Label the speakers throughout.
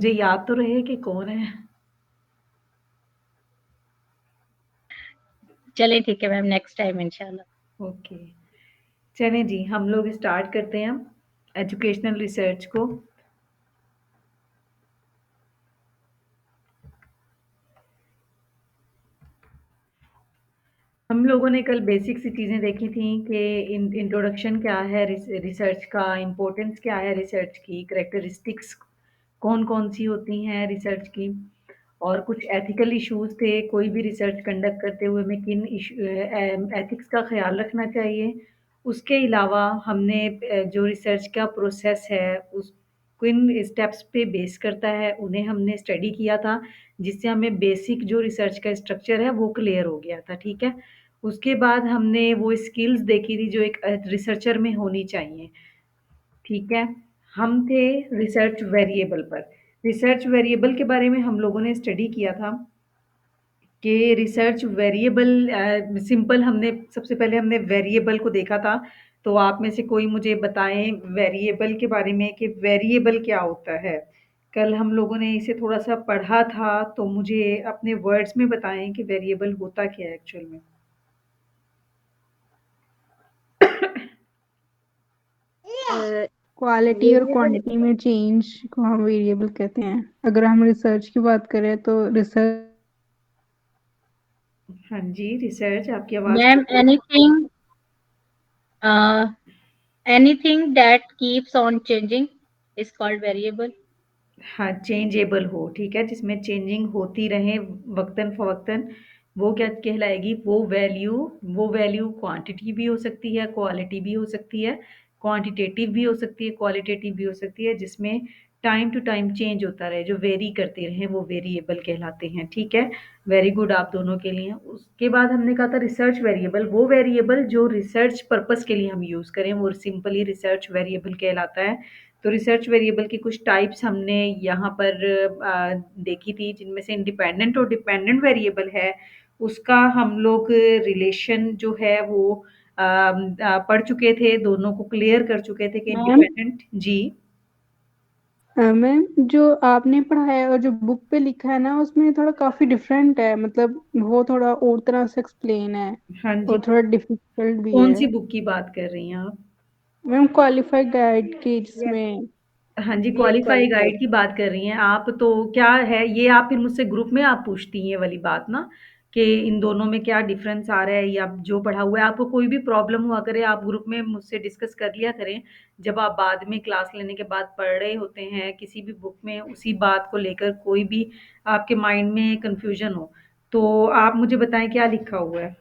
Speaker 1: मुझे याद तो रहे कि कौन है।
Speaker 2: चले ठीक है मैम, नेक्स्ट टाइम इंशाल्लाह।
Speaker 1: ओके, चलें जी, हम लोग स्टार्ट करते हैं एजुकेशनल रिसर्च को। हम लोगों ने कल बेसिक सी चीज़ें देखी थी कि इंट्रोडक्शन क्या है रिसर्च का, इम्पोर्टेंस क्या है रिसर्च की, करेक्टरिस्टिक्स कौन कौन सी होती हैं रिसर्च की, और कुछ एथिकल इश्यूज थे कोई भी रिसर्च कंडक्ट करते हुए हमें किन एथिक्स का ख्याल रखना चाहिए। उसके अलावा हमने जो रिसर्च का प्रोसेस है उस किन स्टेप्स पे बेस करता है उन्हें हमने स्टडी किया था, जिससे हमें बेसिक जो रिसर्च का स्ट्रक्चर है वो क्लियर हो गया था। ठीक है, उसके बाद हमने वो स्किल्स देखी थी जो एक रिसर्चर में होनी चाहिए। ठीक है, हम थे रिसर्च वेरिएबल पर। रिसर्च वेरिएबल के बारे में हम लोगों ने स्टडी किया था कि रिसर्च वेरिएबल सिंपल हमने सबसे पहले हमने वेरिएबल को देखा था। तो आप में से कोई मुझे बताएं वेरिएबल के बारे में कि वेरिएबल क्या होता है। कल हम लोगों ने इसे थोड़ा सा पढ़ा था, तो मुझे अपने वर्ड्स में बताएं कि वेरिएबल होता क्या है एक्चुअल में।
Speaker 3: क्वालिटी और
Speaker 2: वेरिएबल।
Speaker 3: क्वांटिटी में चेंज को हम वेरिएबल कहते हैं। अगर हम रिसर्च की बात करें तो रिसर्च
Speaker 1: हाँ जी, रिसर्च आपकी आवाज़
Speaker 2: मैम
Speaker 1: कट रही है।
Speaker 2: Anything that keeps on changing is called variable.
Speaker 1: हाँ, चेंजेबल हो, ठीक है, जिसमें चेंजिंग होती रहे वक़्तन-फ़वक़्तन, वो क्या कहलाएगी, वो वैल्यू क्वांटिटी भी हो सकती है, क्वालिटी भी हो सकती है, क्वांटिटेटिव भी हो सकती है, क्वालिटेटिव भी हो सकती है, जिसमें टाइम टू टाइम चेंज होता रहे, जो वेरी करते रहें, वो वेरिएबल कहलाते हैं। ठीक है, वेरी गुड आप दोनों के लिए। उसके बाद हमने कहा था रिसर्च वेरिएबल, वो वेरिएबल जो रिसर्च पर्पज़ के लिए हम यूज़ करें, वो सिंपली रिसर्च वेरिएबल कहलाता है। तो रिसर्च वेरिएबल की कुछ टाइप्स हमने यहाँ पर देखी थी, जिनमें से इंडिपेंडेंट और डिपेंडेंट वेरिएबल है, उसका हम लोग रिलेशन जो है वो पढ़ चुके थे, दोनों को क्लियर कर चुके थे कि
Speaker 3: मैम
Speaker 1: इंडिपेंडेंट जी।
Speaker 3: मैम जो आपने पढ़ा है और जो बुक पे लिखा है ना उसमें थोड़ा काफी डिफरेंट है, मतलब वो थोड़ा और तरह से एक्सप्लेन है
Speaker 1: हाँ जी,
Speaker 3: और थोड़ा डिफिकल्ट भी
Speaker 1: कौन
Speaker 3: है।
Speaker 1: सी बुक की बात कर रही हैं आप?
Speaker 3: मैम क्वालिफाइड गाइड की जिसमें
Speaker 1: हाँ जी,
Speaker 3: गेट
Speaker 1: क्वालीफाई
Speaker 3: क्वालिफाइड।
Speaker 1: गाइड की बात कर रही हैं आप, तो क्या है ये, आप फिर मुझसे ग्रुप में आप पूछती हैं ये वाली बात ना, कि इन दोनों में क्या डिफ़रेंस आ रहा है, या जो पढ़ा हुआ है, आपको कोई भी प्रॉब्लम हुआ करे, आप ग्रुप में मुझसे डिस्कस कर लिया करें। जब आप बाद में क्लास लेने के बाद पढ़ रहे होते हैं किसी भी बुक में, उसी बात को लेकर कोई भी आपके माइंड में कन्फ्यूज़न हो, तो आप मुझे बताएँ क्या लिखा हुआ है?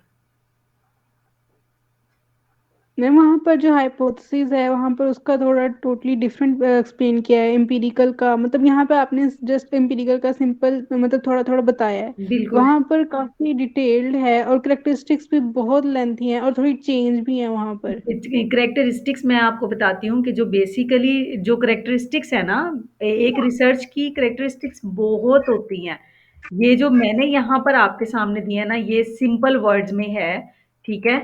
Speaker 3: मैम वहाँ पर जो हाइपोथेसिस है वहाँ पर उसका थोड़ा टोटली डिफरेंट एक्सप्लेन किया है। एम्पिरिकल का मतलब यहाँ पे आपने जस्ट एम्पिरिकल का सिंपल मतलब थोड़ा थोड़ा बताया है।
Speaker 1: बिल्कुल।
Speaker 3: वहाँ पर काफी डिटेल्ड है और करेक्टरिस्टिक्स भी बहुत लेंथी है और थोड़ी चेंज भी है वहाँ पर।
Speaker 1: करैक्टरिस्टिक्स मैं आपको बताती हूँ कि जो बेसिकली जो करैक्टरिस्टिक्स है ना, एक रिसर्च की करैक्टरिस्टिक्स बहुत होती हैं। ये जो मैंने यहाँ पर आपके सामने दिए हैं ना, ये सिंपल वर्ड्स में है। ठीक है,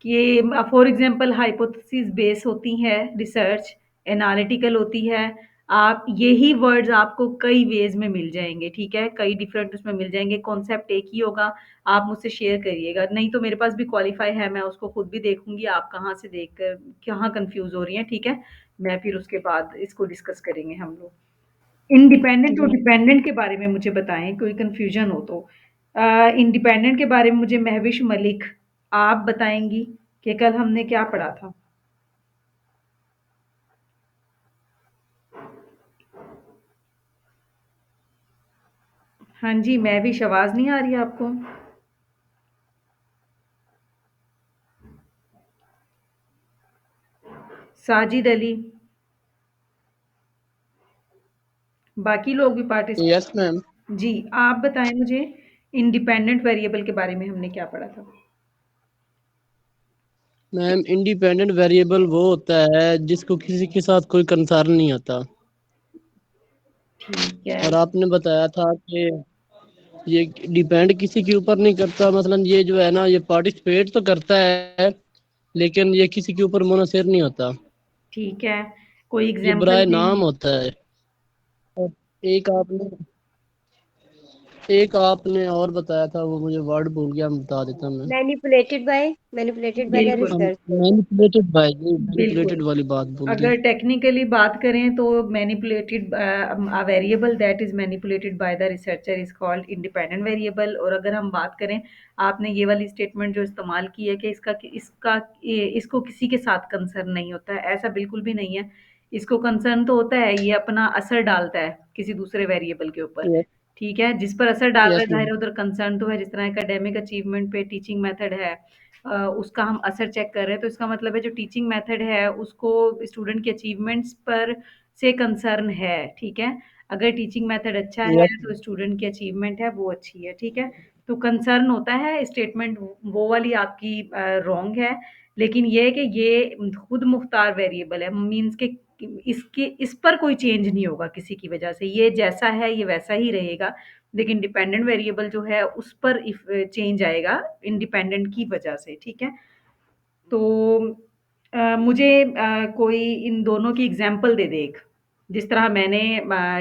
Speaker 1: कि फॉर एग्जांपल हाइपोथेसिस बेस होती है रिसर्च, एनालिटिकल होती है। आप यही वर्ड्स आपको कई वेज में मिल जाएंगे। ठीक है, कई डिफरेंट उसमें मिल जाएंगे, कॉन्सेप्ट एक ही होगा। आप मुझसे शेयर करिएगा, नहीं तो मेरे पास भी क्वालिफाई है, मैं उसको खुद भी देखूंगी आप कहाँ से देखकर कहाँ कंफ्यूज हो रही हैं। ठीक है, मैं फिर उसके बाद इसको डिस्कस करेंगे हम लोग। इंडिपेंडेंट और
Speaker 3: जी
Speaker 1: डिपेंडेंट के बारे में मुझे बताएं, कोई कंफ्यूजन हो तो। इंडिपेंडेंट के बारे में मुझे महविश मलिक आप बताएंगी कि कल हमने क्या पढ़ा था। हाँ जी, महविश आवाज नहीं आ रही है आपको? साजिद अली, बाकी लोग भी
Speaker 4: यस
Speaker 1: पार्टिसिपेट।
Speaker 4: मैम।
Speaker 1: जी, आप बताएं मुझे इंडिपेंडेंट वेरिएबल के बारे में हमने क्या पढ़ा था।
Speaker 4: मैम इंडिपेंडेंट वेरिएबल वो होता है जिसको किसी के साथ कोई कंसर्न नहीं होता।
Speaker 1: ठीक है।
Speaker 4: और आपने बताया था कि ये डिपेंड किसी के ऊपर नहीं करता, मसलन ये जो है ना ये पार्टिसिपेट तो करता है लेकिन ये किसी के ऊपर मुनहसर नहीं होता,
Speaker 1: ठीक है, कोई
Speaker 4: ये
Speaker 1: एग्जांपल
Speaker 4: बराए
Speaker 1: दें।
Speaker 4: नाम होता है। एक आपने और बताया था, वो मुझे वर्ड भूल गया, बता देता मैं।
Speaker 5: मैनिपुलेटेड बाय द
Speaker 1: बिल्कुल,
Speaker 5: रिसर्च।
Speaker 4: मैनिपुलेटेड बाय, जी
Speaker 1: बिल्कुल।
Speaker 4: मैनिपुलेटेड वाली बात बोल दी।
Speaker 1: अगर टेक्निकली बात करें तो manipulated a variable that is manipulated by the researcher is called independent variable. और अगर हम बात करें, आपने ये वाली स्टेटमेंट जो इस्तेमाल की है कि इसको किसी के साथ कंसर्न नहीं होता है, ऐसा बिल्कुल भी नहीं है। इसको कंसर्न तो होता है, ये अपना असर डालता है किसी दूसरे वेरिएबल के ऊपर,
Speaker 4: यस,
Speaker 1: ठीक है? जिस पर असर डाल रहा
Speaker 4: यस
Speaker 1: है, ज़ाहिर
Speaker 4: मैम।
Speaker 1: है उधर कंसर्न तो है। जिस तरह एकेडमिक अचीवमेंट पे टीचिंग मेथड है, उसका हम असर चेक कर रहे हैं, तो इसका मतलब है जो टीचिंग मेथड है उसको स्टूडेंट के अचीवमेंट्स पर से कंसर्न है, ठीक है? अगर टीचिंग मेथड अच्छा है
Speaker 4: यस,
Speaker 1: तो स्टूडेंट की अचीवमेंट है वो अच्छी है, ठीक है? तो कंसर्न होता है स्टेटमेंट, वो वाली आपकी रॉन्ग है। लेकिन ये है कि ये खुद मुख्तार वेरिएबल है, मीन्स के इसके इस पर कोई चेंज नहीं होगा किसी की वजह से, ये जैसा है ये वैसा ही रहेगा। लेकिन डिपेंडेंट वेरिएबल जो है उस पर इफ चेंज आएगा इंडिपेंडेंट की वजह से, ठीक है? तो मुझे कोई इन दोनों की एग्जांपल दे दे एक। जिस तरह मैंने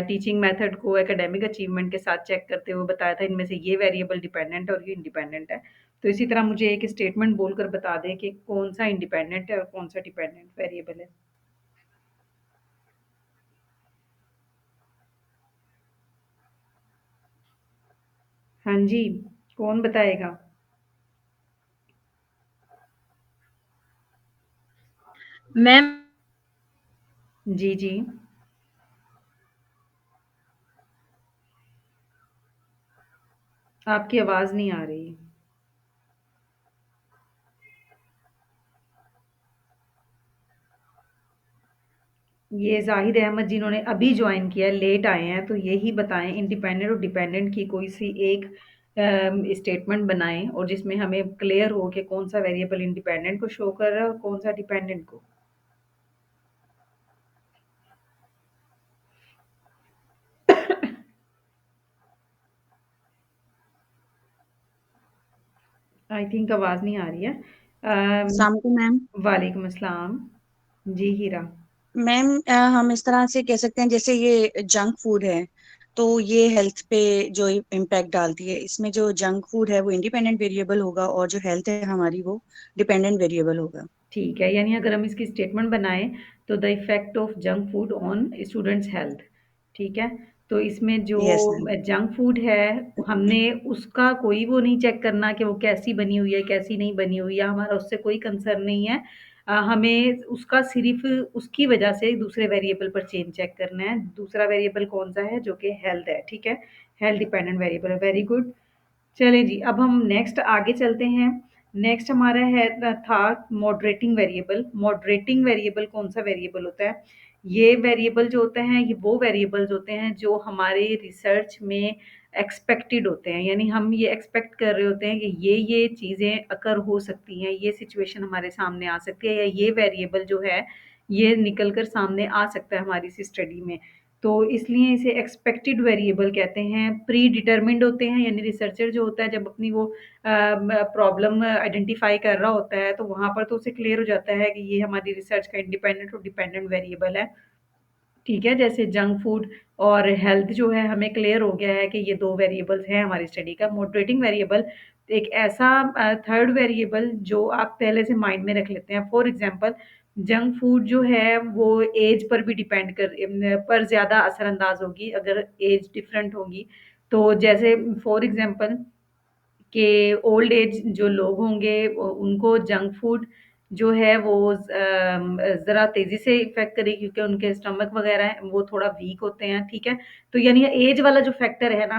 Speaker 1: टीचिंग मेथड को एकेडमिक अचीवमेंट के साथ चेक करते हुए बताया था, इनमें से ये वेरिएबल डिपेंडेंट है और ये इंडिपेंडेंट है। तो इसी तरह मुझे एक स्टेटमेंट बोलकर बता दें कि कौन सा इंडिपेंडेंट है और कौन सा डिपेंडेंट वेरिएबल है। हाँ जी, कौन बताएगा?
Speaker 2: मैम,
Speaker 1: जी, जी। आपकी आवाज़ नहीं आ रही। ये ज़ाहिद अहमद जिन्होंने अभी जॉइन किया है, लेट आए हैं, तो यही बताएँ इंडिपेंडेंट और डिपेंडेंट की कोई सी एक स्टेटमेंट बनाएँ और जिसमें हमें क्लियर हो कि कौन-सा वेरिएबल इंडिपेंडेंट को शो कर रहा है और कौन-सा डिपेंडेंट को। आई थिंक आवाज़ नहीं आ रही है।
Speaker 6: शाम को मैम।
Speaker 1: वालेकुम अस्सलाम। जी, हीरा।
Speaker 6: मैम हम इस तरह से कह सकते हैं, जैसे ये जंक फूड है तो ये हेल्थ पे जो इम्पैक्ट डालती है, इसमें जो जंक फूड है वो इंडिपेंडेंट वेरिएबल होगा और जो हेल्थ है हमारी वो डिपेंडेंट वेरिएबल होगा।
Speaker 1: ठीक है, यानी अगर हम इसकी स्टेटमेंट बनाएँ तो the effect of junk food on students health, ठीक है? तो इसमें जो
Speaker 6: यस मैम।
Speaker 1: जंक फूड है, हमने उसका कोई वो नहीं चेक करना कि वो कैसी बनी हुई है, कैसी नहीं बनी हुई है, हमारा उससे कोई कंसर्न नहीं है। हमें उसका सिर्फ़ उसकी वजह से दूसरे वेरिएबल पर चेंज चेक करना है। दूसरा वेरिएबल कौन-सा है? जो कि हेल्थ है, ठीक है? हेल्थ डिपेंडेंट वेरिएबल है, वेरी गुड। चलें जी, अब हम नेक्स्ट आगे चलते हैं। नेक्स्ट हमारा है था मॉडरेटिंग वेरिएबल। मॉडरेटिंग वेरिएबल कौन-सा वेरिएबल होता है? ये वेरिएबल जो होते हैं, ये वो वेरिएबल्स होते हैं जो हमारे रिसर्च में एक्सपेक्टेड होते हैं। यानी हम ये एक्सपेक्ट कर रहे होते हैं कि ये चीज़ें अकर हो सकती हैं, ये सिचुएशन हमारे सामने आ सकती है या ये वेरिएबल जो है, ये निकल कर सामने आ सकता है हमारी इस स्टडी में। तो इसलिए इसे एक्सपेक्टेड वेरिएबल कहते हैं। प्री डिटरमिन्ड होते हैं, यानी रिसर्चर जो होता है जब अपनी वो प्रॉब्लम आइडेंटिफाई कर रहा होता है तो वहाँ पर तो उसे क्लियर हो जाता है कि ये हमारी रिसर्च का इंडिपेंडेंट और डिपेंडेंट वेरिएबल है। ठीक है, जैसे जंक फूड और हेल्थ जो है हमें क्लियर हो गया है कि ये 2 वेरिएबल्स हैं हमारी स्टडी का। मॉडरेटिंग वेरिएबल एक ऐसा थर्ड वेरिएबल जो आप पहले से माइंड में रख लेते हैं। फॉर एग्ज़ाम्पल जंक फूड जो है वो ऐज पर भी डिपेंड पर ज़्यादा असरअंदाज़ होगी अगर ऐज डिफरेंट होगी। तो जैसे फॉर एग्ज़ाम्पल कि ओल्ड एज जो लोग होंगे उनको जंक फूड जो है वो ज़रा तेज़ी से इफ़ेक्ट करेगी क्योंकि उनके स्टमक वग़ैरह हैं वो थोड़ा वीक होते हैं, ठीक है? तो यानी एज वाला जो फैक्टर है ना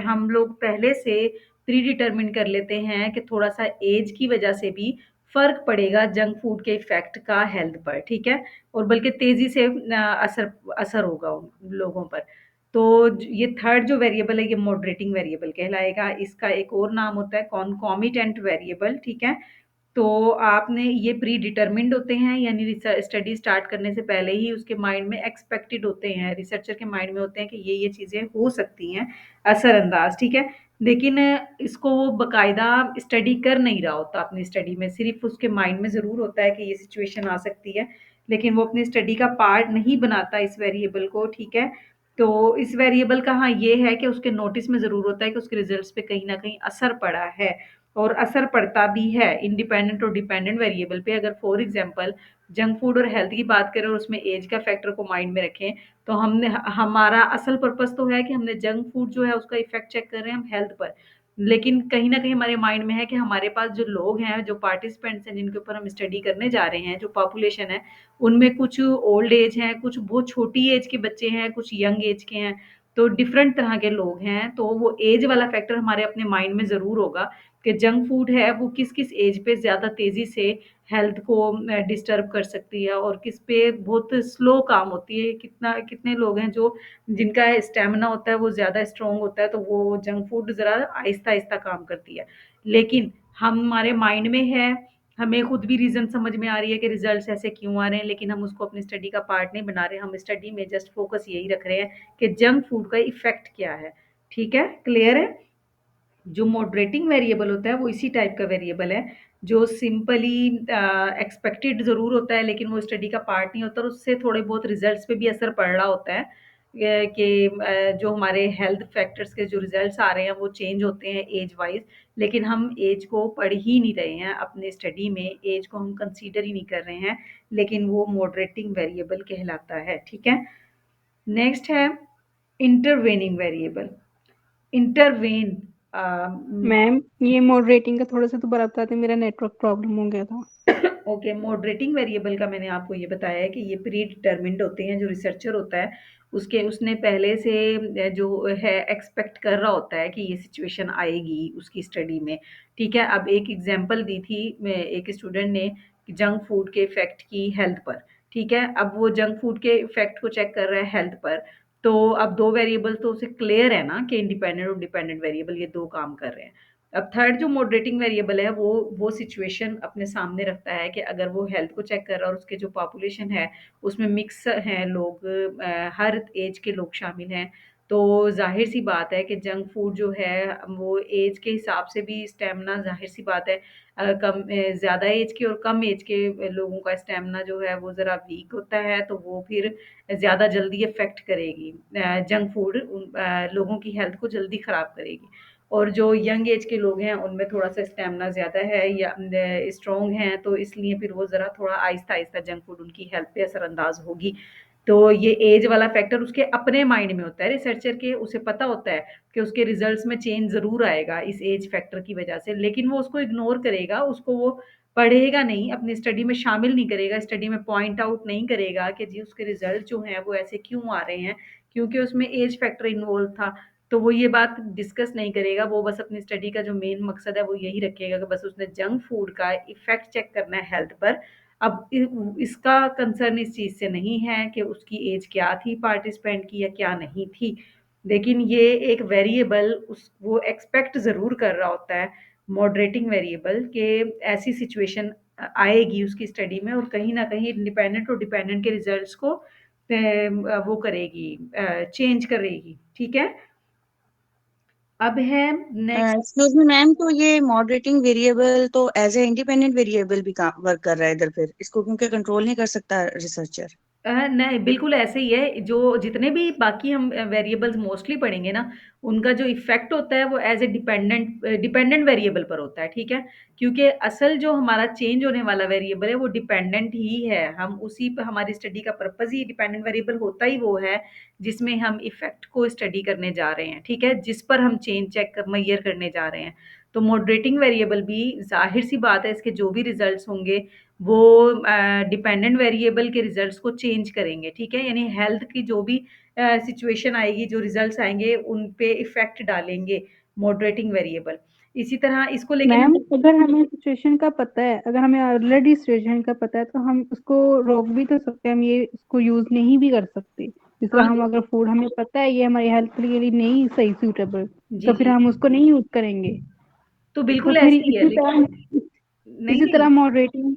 Speaker 1: हम लोग पहले से प्री डिटरमिन कर लेते हैं कि थोड़ा-सा एज की वज़ह से भी फ़र्क पड़ेगा जंक फूड के इफ़ेक्ट का हेल्थ पर, ठीक है? और बल्कि तेज़ी से असर असर होगा उन लोगों पर। तो ये थर्ड जो वेरिएबल है ये मॉडरेटिंग वेरिएबल कहलाएगा। इसका एक और नाम होता है कॉन्कॉमिटेंट वेरिएबल, ठीक है? तो आपने ये प्री डिटरमिन्ड होते हैं यानी स्टडी स्टार्ट करने से पहले ही उसके माइंड में एक्सपेक्टेड होते हैं, रिसर्चर के माइंड में होते हैं कि ये चीज़ें हो सकती हैं असरअंदाज, ठीक है? लेकिन इसको वो बाकायदा स्टडी कर नहीं रहा होता अपनी स्टडी में, सिर्फ़ उसके माइंड में ज़रूर होता है कि ये सिचुएशन आ सकती है, लेकिन वो अपनी स्टडी का पार्ट नहीं बनाता इस वेरिएबल को, ठीक है? तो इस वेरिएबल का हाँ ये है कि उसके नोटिस में ज़रूर होता है कि उसके रिजल्ट्स पे कहीं ना कहीं असर पड़ा है और असर पड़ता भी है इंडिपेंडेंट और डिपेंडेंट वेरिएबल पे। अगर फॉर एग्जांपल जंक फूड और हेल्थ की बात करें और उसमें एज का फैक्टर को माइंड में रखें, तो हमने हमारा असल पर्पस तो है कि हमने जंक फूड जो है उसका इफेक्ट चेक कर रहे हैं हम हेल्थ पर, लेकिन कहीं ना कहीं हमारे माइंड में है कि हमारे पास जो लोग हैं, जो पार्टिसिपेंट्स हैं जिनके ऊपर हम स्टडी करने जा रहे हैं, जो पॉपुलेशन है, उनमें कुछ ओल्ड एज हैं, कुछ बहुत छोटी एज के बच्चे हैं, कुछ यंग एज के हैं, तो डिफरेंट तरह के लोग हैं। तो वो एज वाला फैक्टर हमारे अपने माइंड में ज़रूर होगा कि जंक फूड है वो किस किस एज पे ज़्यादा तेज़ी से हेल्थ को डिस्टर्ब कर सकती है और किस पे बहुत स्लो काम होती है। कितना कितने लोग हैं जो जिनका स्टेमिना होता है वो ज़्यादा स्ट्रॉन्ग होता है, तो वो जंक फूड ज़रा आहिस्ता आहिस्ता काम करती है। लेकिन हमारे माइंड में है, हमें खुद भी रीज़न समझ में आ रही है कि रिजल्ट्स ऐसे क्यों आ रहे हैं, लेकिन हम उसको अपनी स्टडी का पार्ट नहीं बना रहे। हम स्टडी में जस्ट फोकस यही रख रहे हैं कि जंक फूड का इफ़ेक्ट क्या है। ठीक है, क्लियर है? जो मॉडरेटिंग वेरिएबल होता है वो इसी टाइप का वेरिएबल है, जो सिंपली एक्सपेक्टेड ज़रूर होता है लेकिन वो स्टडी का पार्ट नहीं होता और उससे थोड़े बहुत रिजल्ट्स पे भी असर पड़ रहा होता है। कि जो हमारे हेल्थ फैक्टर्स के जो रिजल्ट्स आ रहे हैं वो चेंज होते हैं एज वाइज, लेकिन हम एज को पढ़ ही नहीं रहे हैं अपने स्टडी में, एज को हम कंसीडर ही नहीं कर रहे हैं, लेकिन वो मॉडरेटिंग वेरिएबल कहलाता है। ठीक है, नेक्स्ट है इंटरवेनिंग वेरिएबल। इंटरवेन
Speaker 3: मैम ये मॉडरेटिंग का थोड़ा सा दोबारा बता दें, मेरा नेटवर्क प्रॉब्लम हो गया था।
Speaker 1: ओके, मॉडरेटिंग वेरिएबल का मैंने आपको ये बताया है कि ये प्री डिटरमिन्ड होते हैं। जो रिसर्चर होता है उसने पहले से जो है एक्सपेक्ट कर रहा होता है कि ये सिचुएशन आएगी उसकी स्टडी में। ठीक है, अब एक एग्जांपल दी थी एक स्टूडेंट ने जंक फूड के इफेक्ट की हेल्थ पर। ठीक है, अब वो जंक फूड के इफेक्ट को चेक कर रहा है हेल्थ पर, तो अब दो वेरिएबल तो उसे क्लियर है ना कि इंडिपेंडेंट और डिपेंडेंट वेरिएबल ये दो काम कर रहे हैं। अब थर्ड जो मॉडरेटिंग वेरिएबल है वो सिचुएशन अपने सामने रखता है कि अगर वो हेल्थ को चेक कर रहा है और उसके जो पॉपुलेशन है उसमें मिक्स हैं लोग, हर एज के लोग शामिल हैं, तो जाहिर सी बात है कि जंक फूड जो है वो एज के हिसाब से भी स्टेमिना, जाहिर सी बात है ज़्यादा एज के और कम एज के लोगों का स्टेमिना जो है वो ज़रा वीक होता है, तो वो फिर ज़्यादा जल्दी इफ़ेक्ट करेगी। जंक फूड लोगों की हेल्थ को जल्दी ख़राब करेगी। और जो यंग एज के लोग हैं उनमें थोड़ा-सा स्टैमिना ज़्यादा है या स्ट्रॉन्ग हैं, तो इसलिए फिर वो ज़रा थोड़ा आहिस्ता-आहिस्ता जंक फूड उनकी हेल्थ पे असरअंदाज़ होगी। तो ये एज वाला फैक्टर उसके अपने माइंड में होता है रिसर्चर के, उसे पता होता है कि उसके रिजल्ट्स में चेंज ज़रूर आएगा इस एज फैक्टर की वजह से, लेकिन वो उसको इग्नोर करेगा, उसको वो पढ़ेगा नहीं, अपनी स्टडी में शामिल नहीं करेगा, स्टडी में पॉइंट आउट नहीं करेगा कि जी उसके रिजल्ट जो हैं वो ऐसे क्यों आ रहे हैं, क्योंकि उसमें एज फैक्टर इन्वॉल्व था। तो वो ये बात डिस्कस नहीं करेगा, वो बस अपनी स्टडी का जो मेन मकसद है वो यही रखेगा कि बस उसने जंक फूड का इफ़ेक्ट चेक करना है हेल्थ पर। अब इसका कंसर्न इस चीज़ से नहीं है कि उसकी एज क्या थी पार्टिसिपेंट की या क्या नहीं थी, लेकिन ये एक वेरिएबल उस वो एक्सपेक्ट ज़रूर कर रहा होता है, मॉडरेटिंग वेरिएबल, कि ऐसी सिचुएशन आएगी उसकी स्टडी में और कहीं ना कहीं इंडिपेंडेंट और डिपेंडेंट के रिजल्ट्स को वो करेगी, चेंज करेगी। ठीक है, अब है नेक्स्ट।
Speaker 6: एक्सक्यूज मी मैम, तो ये मॉडरेटिंग वेरिएबल तो एज ए इंडिपेंडेंट वेरिएबल भी वर्क कर रहा है इधर, फिर इसको क्योंकि कंट्रोल नहीं कर सकता रिसर्चर।
Speaker 1: नहीं, बिल्कुल ऐसे ही है। जो जितने भी बाकी हम वेरिएबल्स मोस्टली पढ़ेंगे ना, उनका जो इफ़ेक्ट होता है वो एज़ ए डिपेंडेंट वेरिएबल पर होता है, ठीक है? क्योंकि असल जो हमारा चेंज होने वाला वेरिएबल है वो डिपेंडेंट ही है। हम उसी पे हमारी स्टडी का पर्पज़ ही डिपेंडेंट वेरिएबल होता ही वो है, जिसमें हम इफ़ेक्ट को स्टडी करने जा रहे हैं, ठीक है? जिस पर हम चेंज चेक मेज़र करने जा रहे हैं। तो मॉडरेटिंग वेरिएबल भी ज़ाहिर-सी बात है इसके जो भी रिज़ल्ट्स होंगे वो डिपेंडेंट वेरिएबल के रिजल्ट्स को चेंज करेंगे, ठीक है? यानी हेल्थ की जो भी सिचुएशन आएगी, जो रिजल्ट्स आएँगे, उन पे इफ़ेक्ट डालेंगे मॉडरेटिंग वेरिएबल। इसी तरह इसको लेकिन
Speaker 3: मैम
Speaker 1: हम
Speaker 3: अगर हमें सिचुएशन का पता है, अगर हमें ऑलरेडी सिचुएशन का पता है तो हम उसको रोक भी तो सकते हैं, हम ये इसको यूज नहीं भी कर सकते। जिस तरह
Speaker 1: हाँ,
Speaker 3: हम अगर फूड हमें पता है ये हमारी हेल्थ के लिए नहीं सही सूटेबल,
Speaker 1: जी,
Speaker 3: तो फिर
Speaker 1: जी।
Speaker 3: हम उसको नहीं यूज करेंगे।
Speaker 1: तो
Speaker 3: तो
Speaker 1: बिल्कुल
Speaker 3: फिर
Speaker 1: ऐसे ही है, लेकिन नहीं,
Speaker 3: इसी
Speaker 1: नहीं।
Speaker 3: तरह मॉडरेटिंग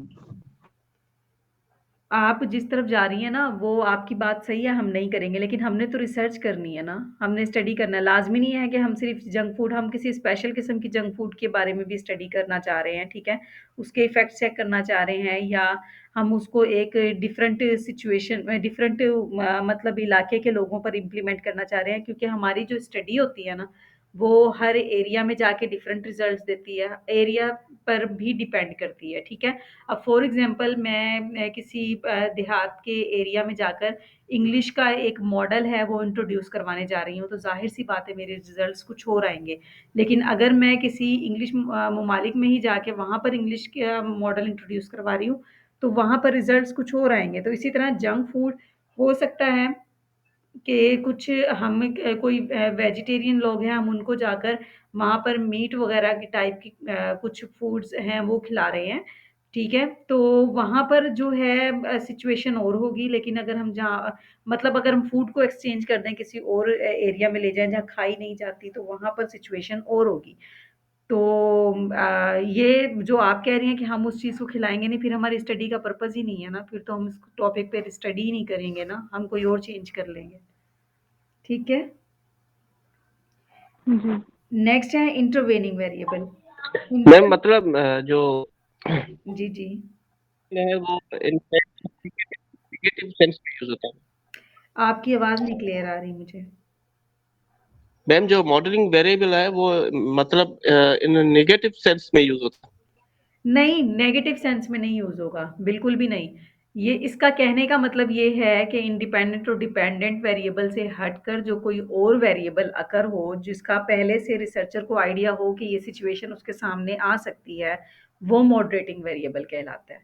Speaker 1: आप जिस तरफ जा रही हैं ना, वो आपकी बात सही है, हम नहीं करेंगे, लेकिन हमने तो रिसर्च करनी है ना, हमने स्टडी करना है। लाज़मी नहीं है कि हम सिर्फ़ जंक फूड हम किसी स्पेशल किस्म की जंक फूड के बारे में भी स्टडी करना चाह रहे हैं, ठीक है? उसके इफ़ेक्ट्स चेक करना चाह रहे हैं या हम उसको एक डिफ़रेंट सिचुएशन में डिफ़रेंट मतलब इलाके के लोगों पर इम्प्लीमेंट करना चाह रहे हैं क्योंकि हमारी जो स्टडी होती है ना, वो हर एरिया में जाके डिफ़रेंट रिज़ल्ट्स देती है, एरिया पर भी डिपेंड करती है, ठीक है? अब फॉर एग्जांपल मैं किसी देहात के एरिया में जाकर इंग्लिश का एक मॉडल है वो इंट्रोड्यूस करवाने जा रही हूँ, तो ज़ाहिर-सी बात है मेरे रिज़ल्ट्स कुछ और आएँगे। लेकिन अगर मैं किसी इंग्लिश ममालिक में ही जाके वहाँ पर इंग्लिश का मॉडल इंट्रोड्यूस करवा रही हूँ, तो वहाँ पर रिज़ल्ट्स कुछ और आएँगे। तो इसी तरह जंक फूड हो सकता है कि कुछ हम कोई वेजिटेरियन लोग हैं, हम उनको जाकर वहाँ पर मीट वग़ैरह की टाइप की कुछ फूड्स हैं, वो खिला रहे हैं, ठीक है? तो वहाँ पर जो है सिचुएशन और होगी, लेकिन अगर हम जहाँ मतलब अगर हम फूड को एक्सचेंज कर दें, किसी और एरिया में ले जाएँ, जहाँ खाई नहीं जाती, तो वहाँ पर सिचुएशन और होगी। तो ये जो आप कह रही हैं कि हम उस चीज़ को खिलाएँगे नहीं, फिर हमारी स्टडी का पर्पज़ ही नहीं है ना, फिर तो हम इस टॉपिक पे स्टडी ही नहीं करेंगे ना, हम कोई और चेंज कर लेंगे। ठीक है?
Speaker 3: जी।
Speaker 1: नेक्स्ट है इंटरवेनिंग वेरिएबल।
Speaker 4: मैम मतलब जो
Speaker 1: जी, जी।
Speaker 4: है वो नेगेटिव सेंस में यूज होता है।
Speaker 1: आपकी आवाज़ नहीं क्लियर आ रही मुझे।
Speaker 4: मैम जो मॉडलिंग वेरिएबल है वो मतलब इन नेगेटिव सेंस में यूज होता है।
Speaker 1: नहीं, नेगेटिव सेंस में नहीं यूज़ होगा, बिल्कुल भी नहीं। ये इसका कहने का मतलब ये है कि इंडिपेंडेंट और डिपेंडेंट वेरिएबल से हटकर जो कोई और वेरिएबल अकर हो, जिसका पहले से रिसर्चर को आइडिया हो कि ये सिचुएशन उसके सामने आ सकती है, वो मॉडरेटिंग वेरिएबल कहलाता है।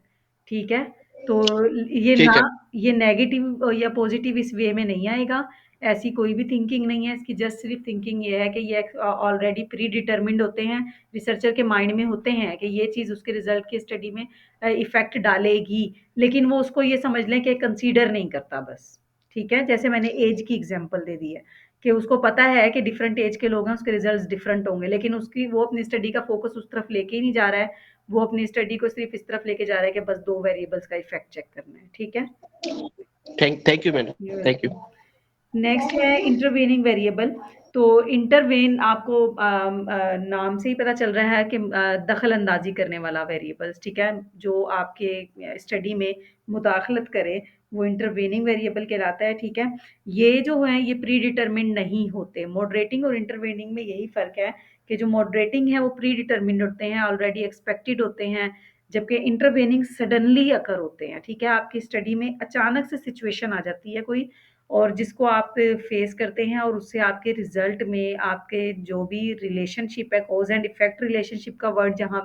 Speaker 1: ठीक है? तो
Speaker 4: ठीक है।
Speaker 1: ये नेगेटिव या पॉज़िटिव इस वे में नहीं आएगा, ऐसी कोई भी थिंकिंग नहीं है, इसकी जस्ट सिर्फ़ थिंकिंग ये है कि ये ऑलरेडी प्री डिटरमिन्ड होते हैं, रिसर्चर के माइंड में होते हैं कि ये चीज़ उसके रिजल्ट की स्टडी में इफ़ेक्ट डालेगी, लेकिन वो उसको ये समझ लें कि कंसीडर नहीं करता बस, ठीक है? जैसे मैंने ऐज की एग्ज़ाम्पल दे दी है कि उसको पता है कि डिफरेंट ऐज के लोग हैं, उसके रिजल्ट्स डिफरेंट होंगे, लेकिन उसकी वो अपनी स्टडी का फ़ोकस उस तरफ लेके ही नहीं जा रहा है, वो अपनी स्टडी को सिर्फ़ इस तरफ लेके जा रहा है कि बस 2 वेरिएबल्स का इफ़ेक्ट चेक करना है, ठीक है?
Speaker 4: Thank you madam,
Speaker 1: you
Speaker 4: thank you.
Speaker 1: Welcome. Next है इंटरवेनिंग वेरिएबल। तो इंटरवेन आपको नाम से ही पता चल रहा है कि दखल अंदाजी करने वाला वेरिएबल्स, ठीक है? जो आपके स्टडी में मुदाखलत करे, वो इंटरवेनिंग वेरिएबल कहलाता है, ठीक है? ये जो हैं, ये प्री डिटरमिन्ड नहीं होते। मॉडरेटिंग और इंटरवेनिंग में यही फ़र्क है कि जो मॉडरेटिंग है, वो प्री डिटरमिन्ड होते हैं, ऑलरेडी एक्सपेक्टेड होते हैं, जबकि इंटरवेनिंग सडनली अकर होते हैं, ठीक है? आपकी स्टडी में अचानक से सिचुएशन आ जाती है कोई और जिसको आप फेस करते हैं और उससे आपके रिजल्ट में आपके जो भी रिलेशनशिप है कॉज एंड इफेक्ट रिलेशनशिप का वर्ड जहाँ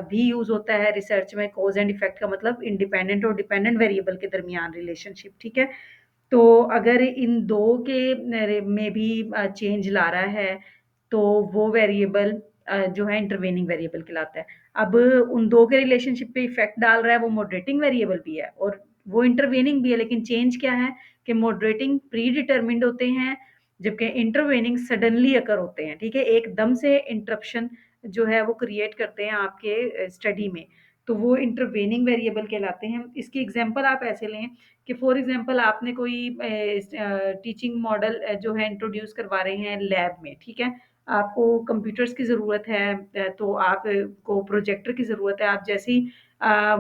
Speaker 1: भी यूज होता है रिसर्च में कॉज एंड इफेक्ट का मतलब इंडिपेंडेंट और डिपेंडेंट वेरिएबल के दरमियान रिलेशनशिप ठीक है तो अगर इन दो के में भी चेंज ला रहा है तो वो वेरिएबल जो है इंटरवेनिंग वेरिएबल कहलाता है अब उन दो के रिलेशनशिप पे इफेक्ट डाल रहा है वो मॉडरेटिंग वेरिएबल भी है और वो इंटरवेनिंग भी है लेकिन चेंज क्या है कि मॉडरेटिंग प्री डिटरमिन्ड होते हैं जबकि इंटरवेनिंग सडनली अकर होते हैं ठीक है एकदम से इंटरप्शन जो है वो क्रिएट करते हैं आपके स्टडी में तो वो इंटरवेनिंग वेरिएबल कहलाते हैं इसकी एग्जांपल आप ऐसे लें कि फॉर एग्जांपल आपने कोई टीचिंग मॉडल जो है इंट्रोड्यूस करवा रहे हैं लैब में ठीक है आपको कंप्यूटर्स की ज़रूरत है तो आपको प्रोजेक्टर की ज़रूरत है आप जैसे ही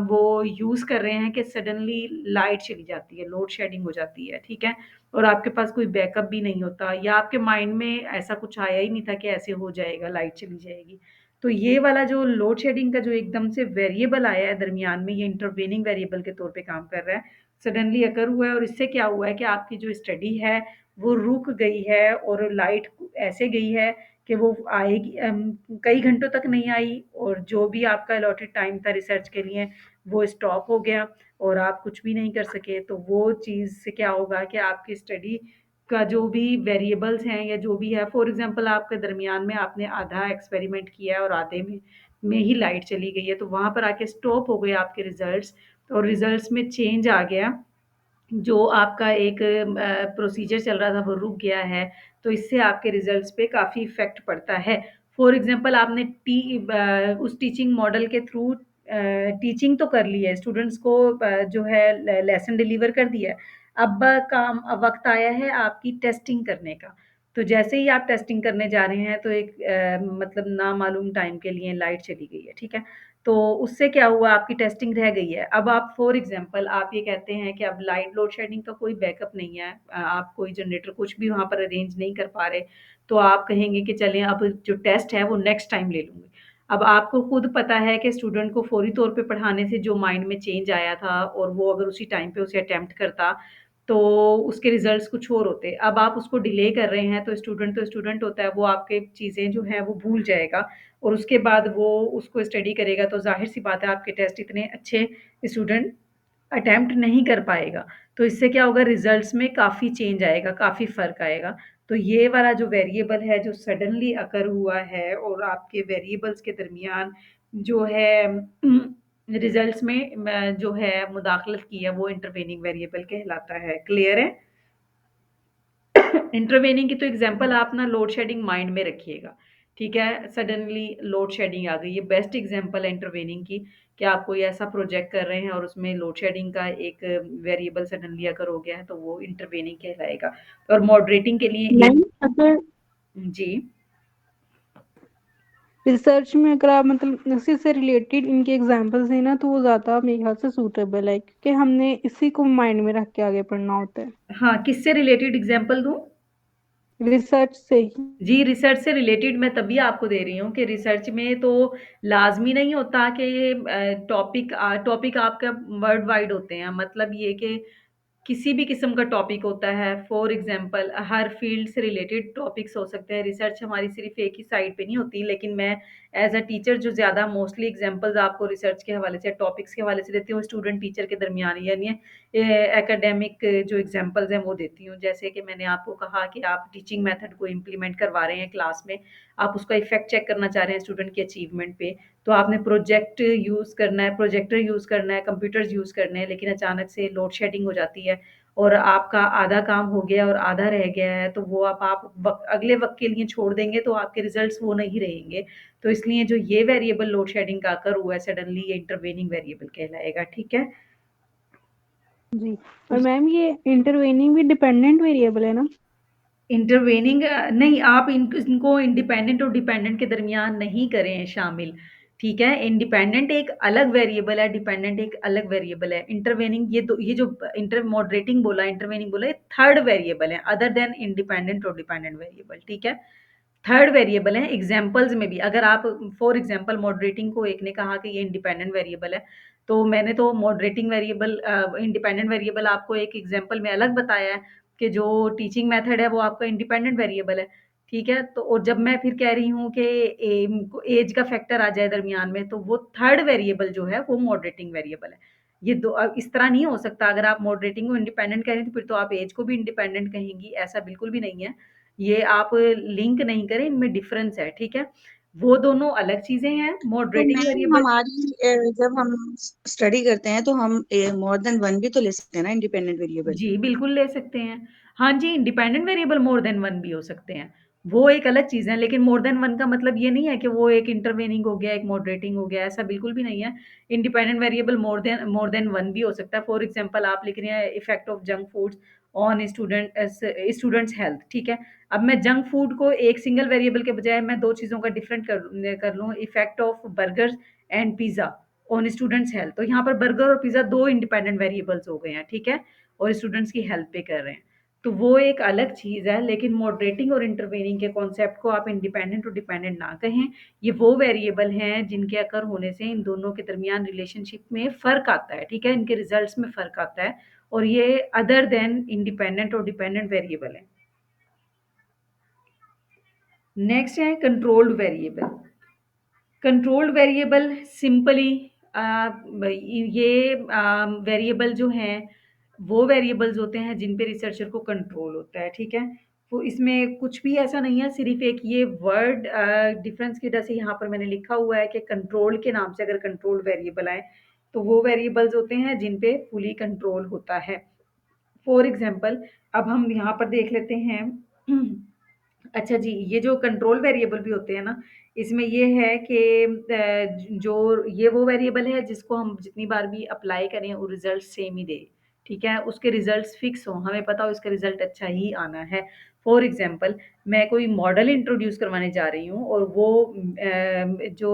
Speaker 1: वो यूज़ कर रहे हैं कि सडनली लाइट चली जाती है लोड शेडिंग हो जाती है ठीक है और आपके पास कोई बैकअप भी नहीं होता या आपके माइंड में ऐसा कुछ आया ही नहीं था कि ऐसे हो जाएगा लाइट चली जाएगी तो ये वाला जो लोड शेडिंग का जो एकदम से वेरिएबल आया है दरमियान में ये इंटरवेनिंग वेरिएबल के तौर पे काम कर रहा है सडनली अकर हुआ है और इससे क्या हुआ है कि आपकी जो स्टडी है वो रुक गई है और लाइट ऐसे गई है कि वो आएगी कई घंटों तक नहीं आई और जो भी आपका अलॉटेड टाइम था रिसर्च के लिए वो स्टॉप हो गया और आप कुछ भी नहीं कर सके तो वो चीज़ से क्या होगा कि आपकी स्टडी का जो भी वेरिएबल्स हैं या जो भी है फॉर एग्जांपल आपके दरमियान में आपने आधा एक्सपेरिमेंट किया है और आधे में ही लाइट चली गई है तो वहाँ पर आके स्टॉप हो गए आपके रिजल्ट्स और रिजल्ट्स में चेंज आ गया जो आपका एक प्रोसीजर चल रहा था वो रुक गया है तो इससे आपके रिजल्ट्स पे काफ़ी इफ़ेक्ट पड़ता है फॉर एग्जांपल आपने उस टीचिंग मॉडल के थ्रू टीचिंग तो कर ली है, स्टूडेंट्स को जो है लेसन डिलीवर कर दिया है। अब वक़्त आया है आपकी टेस्टिंग करने का। तो जैसे ही आप टेस्टिंग करने जा रहे हैं तो एक मतलब नामालूम टाइम के लिए लाइट चली गई है, ठीक है? तो उससे क्या हुआ, आपकी टेस्टिंग रह गई है। अब आप फॉर एग्ज़ाम्पल आप ये कहते हैं कि अब लाइट लोड शेडिंग का कोई बैकअप नहीं है, आप कोई जनरेटर कुछ भी वहाँ पर अरेंज नहीं कर पा रहे, तो आप कहेंगे कि चलें अब जो टेस्ट है वो नेक्स्ट टाइम ले लूँगी। अब आपको खुद पता है कि स्टूडेंट को फौरी तौर पे पढ़ाने से जो माइंड में चेंज आया था और वो अगर उसी टाइम पे उसे अटेम्प्ट करता, तो उसके रिज़ल्ट्स कुछ और होते। अब आप उसको डिले कर रहे हैं तो स्टूडेंट होता है, वो आपके चीज़ें जो हैं वो भूल जाएगा और उसके बाद वो उसको स्टडी करेगा तो ज़ाहिर-सी बात है आपके टेस्ट इतने अच्छे स्टूडेंट अटेम्प्ट नहीं कर पाएगा। तो इससे क्या होगा, रिज़ल्ट्स में काफ़ी चेंज आएगा, काफ़ी फ़र्क आएगा। तो ये वाला जो वेरिएबल है जो सडनली अकर हुआ है और आपके वेरिएबल्स के दरमियान जो है रिजल्ट्स में जो है मुदाखलत की है वो इंटरवेनिंग वेरिएबल कहलाता है। क्लियर है? इंटरवेनिंग की तो एग्जांपल आप ना लोड शेडिंग माइंड में रखिएगा, ठीक है? सडनली लोड शेडिंग आ गई, ये बेस्ट एग्जांपल है इंटरवेनिंग की कि आप कोई ऐसा प्रोजेक्ट कर रहे हैं और उसमें लोड शेडिंग का एक वेरिएबल सडनली अगर हो गया है तो वो इंटरवेनिंग कहलाएगा। और मॉडरेटिंग के लिए एक
Speaker 3: मैम अगर
Speaker 1: जी।
Speaker 3: रिसर्च में अगर आप मतलब इसी से रिलेटेड इनके एग्जांपल्स हैं ना, तो वो ज़्यादा मेरे ख्याल से सूटेबल है, क्योंकि हमने इसी को माइंड में रख के आगे पढ़ना होता है,
Speaker 1: हाँ, किससे रिलेटेड एग्जांपल दूँ?
Speaker 3: रिसर्च से ही।
Speaker 1: जी, रिसर्च से रिलेटेड मैं तभी आपको दे रही हूँ कि रिसर्च में तो लाज़मी नहीं होता कि ये टॉपिक आपका वर्ल्ड वाइड होते हैं। मतलब ये कि किसी भी किस्म का टॉपिक होता है, फॉर एग्जांपल हर फील्ड से रिलेटेड टॉपिक्स हो सकते हैं। रिसर्च हमारी सिर्फ़ एक ही साइड पे नहीं होती, लेकिन मैं एज़ अ टीचर जो ज़्यादा मोस्टली एग्जांपल्स आपको रिसर्च के हवाले से, टॉपिक्स के हवाले से देती हूँ, स्टूडेंट टीचर के दरमियान यानी एकेडमिक जो एग्जांपल्स हैं वो देती हूँ। जैसे कि मैंने आपको कहा कि आप टीचिंग मेथड को इम्प्लीमेंट करवा रहे हैं क्लास में, आप उसका इफ़ेक्ट चेक करना चाह रहे हैं स्टूडेंट की अचीवमेंट पे, तो आपने प्रोजेक्ट यूज़ करना है, प्रोजेक्टर यूज़ करना है, कंप्यूटर्स यूज़ करने हैं, लेकिन अचानक से लोड शेडिंग हो जाती है और आपका आधा काम हो गया और आधा रह गया है, तो वो आप अगले वक़्त के लिए छोड़ देंगे तो आपके रिज़ल्ट्स वो नहीं रहेंगे। तो इसलिए जो ये वेरिएबल लोड शेडिंग का आकर हुआ है सडनली, ये इंटरवेनिंग वेरिएबल कहलाएगा, ठीक है?
Speaker 3: जी। और मैम ये इंटरवेनिंग भी डिपेंडेंट वेरिएबल है ना?
Speaker 1: इंटरवेनिंग नहीं, आप इनको इंडिपेंडेंट और डिपेंडेंट के दरमियान नहीं करें शामिल, ठीक है? इंडिपेंडेंट एक अलग वेरिएबल है, डिपेंडेंट एक अलग वेरिएबल है। इंटरवेनिंग ये जो इंटर मॉडरेटिंग बोला, इंटरवेनिंग बोला, ये थर्ड वेरिएबल है अदर देन इंडिपेंडेंट और डिपेंडेंट वेरिएबल, ठीक है? थर्ड वेरिएबल है एग्जांपल्स में भी। अगर आप फॉर एग्जांपल मॉडरेटिंग को एक ने कहा कि ये इंडिपेंडेंट वेरिएबल है, तो मैंने तो मॉडरेटिंग वेरिएबल इंडिपेंडेंट वेरिएबल आपको एक एग्जांपल में अलग बताया है कि जो टीचिंग मेथड है वो आपका इंडिपेंडेंट वेरिएबल है, ठीक है? तो और जब मैं फिर कह रही हूँ कि एज का फैक्टर आ जाए दरमियान में, तो वो थर्ड वेरिएबल जो है वो मॉडरेटिंग वेरिएबल है। ये दो इस तरह नहीं हो सकता। अगर आप मॉडरेटिंग को इंडिपेंडेंट कह रही हैं तो फिर तो आप एज को भी इंडिपेंडेंट कहेंगी, ऐसा बिल्कुल भी नहीं है। ये आप लिंक नहीं करें, इनमें डिफरेंस है, ठीक है? वो दोनों अलग चीज़ें हैं,
Speaker 6: तो
Speaker 1: मॉडरेटिंग
Speaker 6: मैम
Speaker 1: वेरिएबल।
Speaker 6: हमारी जब हम स्टडी करते हैं तो हम मोर देन वन भी तो ले सकते हैं ना इंडिपेंडेंट वेरिएबल।
Speaker 1: जी, बिल्कुल ले सकते हैं। हाँ जी, इंडिपेंडेंट वेरिएबल मोर देन 1 भी हो सकते हैं। वो एक अलग चीज़ है, लेकिन मोर देन 1 का मतलब ये नहीं है कि वो एक इंटरवेनिंग हो गया, एक मॉडरेटिंग हो गया, ऐसा बिल्कुल भी नहीं है। इंडिपेंडेंट वेरिएबल मोर देन 1 भी हो सकता है। फॉर एग्ज़ाम्पल आप लिख रहे हैं effect of junk foods on students health, ठीक है? अब मैं जंक फूड को एक सिंगल वेरिएबल के बजाय मैं 2 चीज़ों का डिफरेंट कर लूँ, effect of burgers and pizza on students health. तो यहाँ पर बर्गर और पिज़्ज़ा 2 इंडिपेंडेंट वेरिएबल्स हो गए हैं, ठीक है? और स्टूडेंट्स की हेल्प पे कर रहे हैं। तो वो एक अलग चीज़ है, लेकिन मॉडरेटिंग और इंटरवेनिंग के कॉन्सेप्ट को आप इंडिपेंडेंट और डिपेंडेंट ना कहें। ये वो वेरिएबल हैं जिनके अकर होने से इन दोनों के दरमियान रिलेशनशिप में फ़र्क आता है, ठीक है? इनके रिज़ल्ट्स में फ़र्क आता है और ये अदर देन इंडिपेंडेंट और डिपेंडेंट वेरिएबल है। नेक्स्ट है controlled variable. Controlled variable simply ये वेरिएबल जो हैं वो वेरिएबल्स होते हैं जिन पे रिसर्चर को कंट्रोल होता है, ठीक है? तो इसमें कुछ भी ऐसा नहीं है, सिर्फ़ एक ये वर्ड डिफ़रेंस की वजह से यहाँ पर मैंने लिखा हुआ है कि कंट्रोल के नाम से अगर कंट्रोल्ड वेरिएबल आएँ, तो वो वेरिएबल्स होते हैं जिन पे फुली कंट्रोल होता है। फॉर एग्ज़ाम्पल अब हम यहाँ पर देख लेते हैं अच्छा जी, ये जो कंट्रोल वेरिएबल भी होते हैं ना, इसमें ये है कि जो ये वो वेरिएबल है जिसको हम जितनी बार भी अप्लाई करें वो रिज़ल्ट सेम ही दे, ठीक है? उसके रिज़ल्ट्स फिक्स हों, हमें पता हो इसका रिज़ल्ट अच्छा ही आना है। फॉर एग्ज़ाम्पल मैं कोई मॉडल इंट्रोड्यूस करवाने जा रही हूँ और वो जो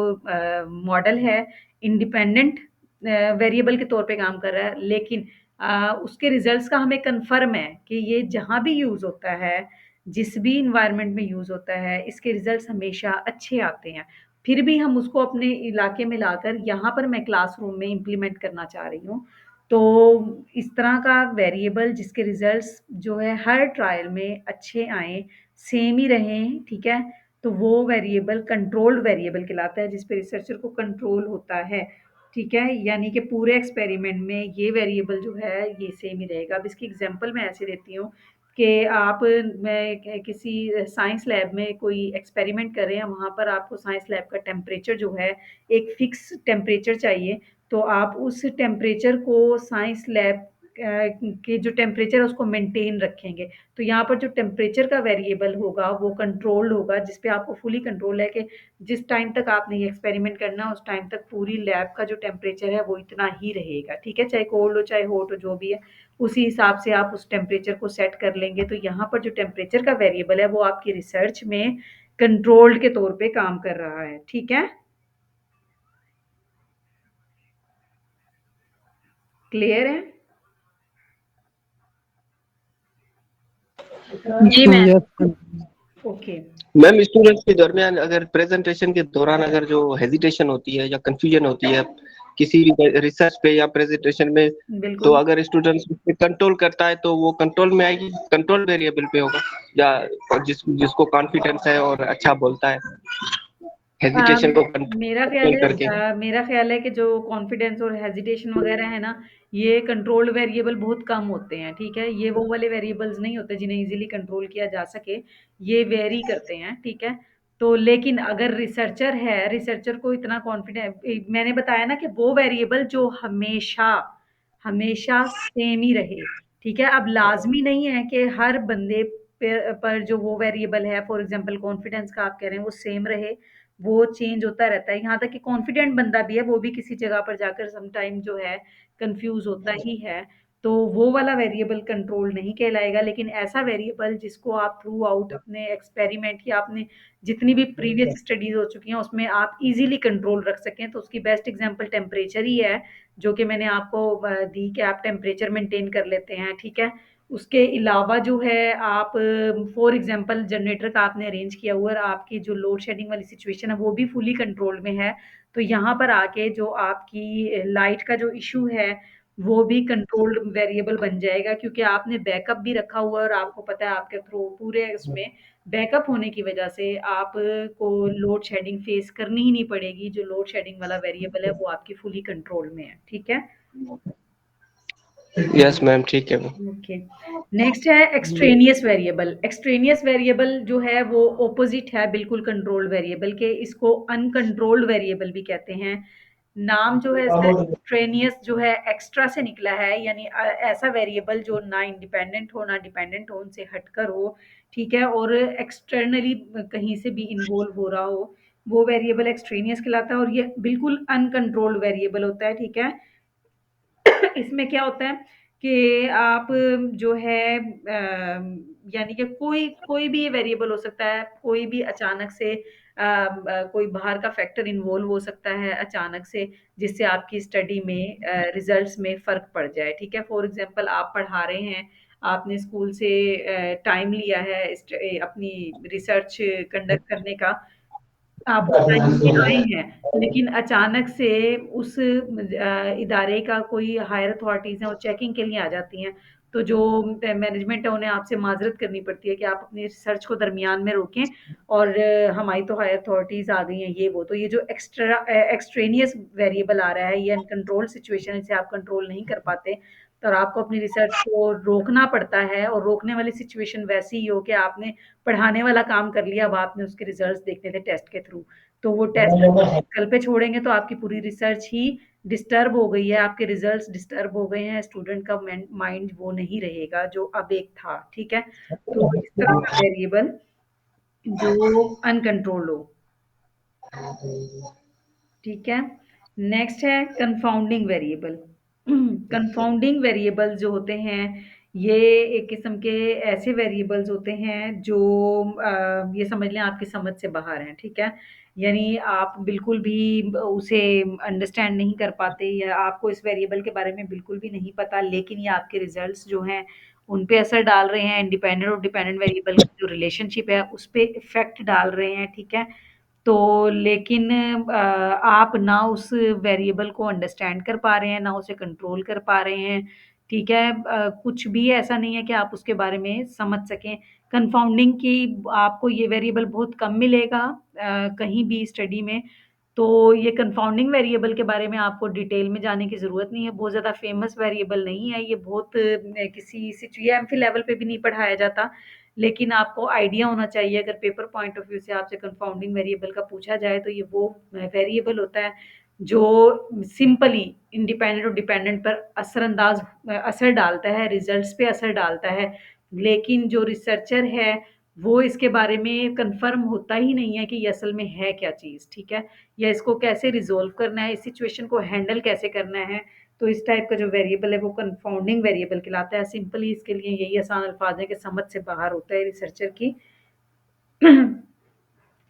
Speaker 1: मॉडल है इंडिपेंडेंट वेरिएबल के तौर पे काम कर रहा है, लेकिन उसके रिज़ल्ट्स का हमें कन्फर्म है कि ये जहाँ भी यूज़ होता है, जिस भी एनवायरनमेंट में यूज़ होता है, इसके रिज़ल्ट्स हमेशा अच्छे आते हैं। फिर भी हम उसको अपने इलाके में लाकर यहाँ पर मैं क्लासरूम में इम्प्लीमेंट करना चाह रही हूँ। तो इस तरह का वेरिएबल जिसके रिज़ल्ट्स जो है हर ट्रायल में अच्छे आएँ, सेम ही रहें, ठीक है? तो वो वेरिएबल कंट्रोल्ड वेरिएबल कहलाता है, जिस पे रिसर्चर को कंट्रोल होता है, ठीक है? यानी कि पूरे एक्सपेरिमेंट में ये वेरिएबल जो है ये सेम ही रहेगा। अब इसकी एग्ज़ाम्पल मैं ऐसे देती हूँ कि आप मैं किसी साइंस लैब में कोई एक्सपेरिमेंट कर रहे हैं, वहाँ पर आपको साइंस लैब का टेम्परेचर जो है, एक फ़िक्स टेम्परेचर चाहिए, तो आप उस टेम्परेचर को साइंस लैब के जो टेम्परेचर है उसको मेंटेन रखेंगे। तो यहाँ पर जो टेम्परेचर का वेरिएबल होगा, वो कंट्रोल्ड होगा, जिस पे आपको फुली कंट्रोल है कि जिस टाइम तक आपने ये एक्सपेरिमेंट करना है, उस टाइम तक पूरी लैब का जो टेम्परेचर है, वो इतना ही रहेगा, ठीक है? चाहे कोल्ड हो, चाहे हॉट हो, जो भी है। उसी हिसाब से आप उस टेम्परेचर को सेट कर लेंगे, तो यहाँ पर जो टेम्परेचर का वेरिएबल है वो आपकी रिसर्च में कंट्रोल्ड के तौर पे काम कर रहा है, ठीक है? क्लियर है?
Speaker 2: जी ma'am.
Speaker 4: Yes
Speaker 1: okay.
Speaker 7: Ma'am, students के दरमियान अगर प्रेजेंटेशन के दौरान अगर जो हेजिटेशन होती है या कंफ्यूजन होती है किसी भी रिसर्च पे या प्रेजेंटेशन में, तो
Speaker 1: बिल्कुल।
Speaker 7: अगर स्टूडेंट्स उसपे कंट्रोल करता है तो वो कंट्रोल में आएगी, कंट्रोल वेरिएबल पे होगा, या जिसको कॉन्फिडेंस है और अच्छा बोलता है हेजिटेशन को कंट्रोल करके।
Speaker 1: मेरा ख़्याल है कि जो कॉन्फिडेंस और हेजिटेशन वग़ैरह है ना, ये कंट्रोल्ड वेरिएबल बहुत कम होते हैं, ठीक है? ये वो वाले वेरिएबल्स नहीं होते जिन्हें ईज़िली कंट्रोल किया जा सके, ये वेरी करते हैं, ठीक है? तो लेकिन अगर रिसर्चर है, रिसर्चर को इतना मैंने बताया ना कि वो वेरिएबल जो हमेशा, हमेशा सेम ही रहे, ठीक है? अब लाज़मी नहीं है कि हर बंदे पर जो वो वेरिएबल है, फॉर एग्ज़ाम्पल कॉन्फिडेंस का आप कह रहे हैं, वो सेम रहे, वो चेंज होता रहता है। यहाँ तक कि कॉन्फिडेंट बंदा भी है, वो भी किसी जगह पर जाकर सम टाइम जो है कन्फ्यूज़ होता ही है। तो वो वाला वेरिएबल कंट्रोल नहीं कहलाएगा, लेकिन ऐसा वेरिएबल जिसको आप थ्रू आउट अपने एक्सपेरिमेंट या आपने जितनी भी प्रीवियस स्टडीज़ हो चुकी हैं, उसमें आप ईज़िली कंट्रोल रख सकें, तो उसकी बेस्ट एग्ज़ाम्पल टेम्परेचर ही है, जो कि मैंने आपको दी कि आप टेम्परेचर मेंटेन कर लेते हैं, ठीक है? उसके अलावा जो है आप फॉर एग्ज़ाम्पल जनरेटर का आपने अरेंज किया हुआ है और आपकी जो लोड शेडिंग वाली सिचुएशन है वो भी फुली कंट्रोल में है। तो यहाँ पर आके जो आपकी लाइट का जो इश्यू है, वो भी कंट्रोल्ड वेरिएबल बन जाएगा, क्योंकि आपने बैकअप भी रखा हुआ है और आपको पता है आपके थ्रू पूरे उसमें बैकअप होने की वज़ह से आपको लोड शेडिंग फेस करनी ही नहीं पड़ेगी। जो लोड शेडिंग वाला वेरिएबल है वो आपकी फुली कंट्रोल में है, ठीक है?
Speaker 7: यस मैम, ठीक है वो।
Speaker 1: ओके। नेक्स्ट है एक्सट्रेनियस वेरिएबल। एक्सट्रेनियस वेरिएबल जो है वो ऑपोजिट है बिल्कुल कंट्रोल्ड वेरिएबल के, इसको अनकंट्रोल्ड वेरिएबल भी कहते हैं। नाम जो है इसका एक्सट्रेनियस जो है एक्स्ट्रा से निकला है, यानी ऐसा वेरिएबल जो ना इंडिपेंडेंट हो ना डिपेंडेंट हो, उनसे हटकर हो, ठीक है? और एक्सटर्नली कहीं से भी इन्वॉल्व हो रहा हो, वो वेरिएबल एक्सट्रेनियस कहलाता है और ये बिल्कुल अनकंट्रोल्ड वेरिएबल होता है, ठीक है? इसमें क्या होता है कि आप जो है यानी कि कोई कोई भी वेरिएबल हो सकता है, कोई भी अचानक से कोई बाहर का फैक्टर इन्वॉल्व हो सकता है अचानक से, जिससे आपकी स्टडी में रिजल्ट्स में फ़र्क पड़ जाए, ठीक है? फॉर एग्ज़ाम्पल आप पढ़ा रहे हैं, आपने स्कूल से टाइम लिया है अपनी रिसर्च कंडक्ट करने का, आप उस टाइम पे आए हैं, लेकिन अचानक से उस इदारे का कोई हायर अथॉरिटीज़ हैं, वो चेकिंग के लिए आ जाती हैं। तो जो मैनेजमेंट है, उन्हें आपसे माज़रत करनी पड़ती है कि आप अपनी रिसर्च को दरमियान में रोकें और हमारी तो हायर अथॉरिटीज़ आ गई हैं, ये वो। तो ये जो एक्सट्रेनियस वेरिएबल आ रहा है, ये अनकंट्रोल्ड सिचुएशन है, इसे आप कंट्रोल नहीं कर पाते, तो आपको अपनी रिसर्च को रोकना पड़ता है और रोकने वाली सिचुएशन वैसी ही हो कि आपने पढ़ाने वाला काम कर लिया, अब आपने उसके रिजल्ट्स देखने थे टेस्ट के थ्रू, तो वो टेस्ट कल पे छोड़ेंगे तो आपकी पूरी रिसर्च ही डिस्टर्ब हो गई है, आपके रिजल्ट्स डिस्टर्ब हो गए हैं, स्टूडेंट का माइंड वो नहीं रहेगा जो अब एक था, ठीक है? तो इस तरह का वेरिएबल जो अनकंट्रोल्ड हो, ठीक है। नेक्स्ट है कंफाउंडिंग वेरिएबल। कंफाउंडिंग वेरिएबल जो होते हैं, ये एक किस्म के ऐसे वेरिएबल्स होते हैं जो ये समझ लें आपकी समझ से बाहर हैं, ठीक है। यानी आप बिल्कुल भी उसे अंडरस्टैंड नहीं कर पाते या आपको इस वेरिएबल के बारे में बिल्कुल भी नहीं पता, लेकिन ये आपके रिजल्ट्स जो हैं उन पे असर डाल रहे हैं। इंडिपेंडेंट और डिपेंडेंट वेरिएबल की जो रिलेशनशिप है उस पे इफ़ेक्ट डाल रहे हैं, ठीक है। तो लेकिन आप ना उस वेरिएबल को अंडरस्टैंड कर पा रहे हैं, ना उसे कंट्रोल कर पा रहे हैं, ठीक है। कुछ भी ऐसा नहीं है कि आप उसके बारे में समझ सकें। कंफाउंडिंग की आपको ये वेरिएबल बहुत कम मिलेगा कहीं भी स्टडी में। तो ये कंफाउंडिंग वेरिएबल के बारे में आपको डिटेल में जाने की ज़रूरत नहीं है, बहुत ज़्यादा फेमस वेरिएबल नहीं है, ये बहुत किसी ये एमफिल लेवल पे भी नहीं पढ़ाया जाता, लेकिन आपको आइडिया होना चाहिए। अगर पेपर पॉइंट ऑफ व्यू से आपसे कंफाउंडिंग वेरिएबल का पूछा जाए तो ये वो वेरिएबल होता है जो सिंपली इंडिपेंडेंट और डिपेंडेंट पर असर डालता है, रिजल्ट्स पे असर डालता है, लेकिन जो रिसर्चर है वो इसके बारे में कंफर्म होता ही नहीं है कि ये असल में है क्या चीज़, ठीक है, या इसको कैसे रिजोल्व करना है, इस सिचुएशन को हैंडल कैसे करना है। तो इस टाइप का जो वेरिएबल है वो कंफाउंडिंग वेरिएबल कहलाता है। सिंपली इसके लिए यही आसान अल्फाज है कि समझ से बाहर होता है रिसर्चर की।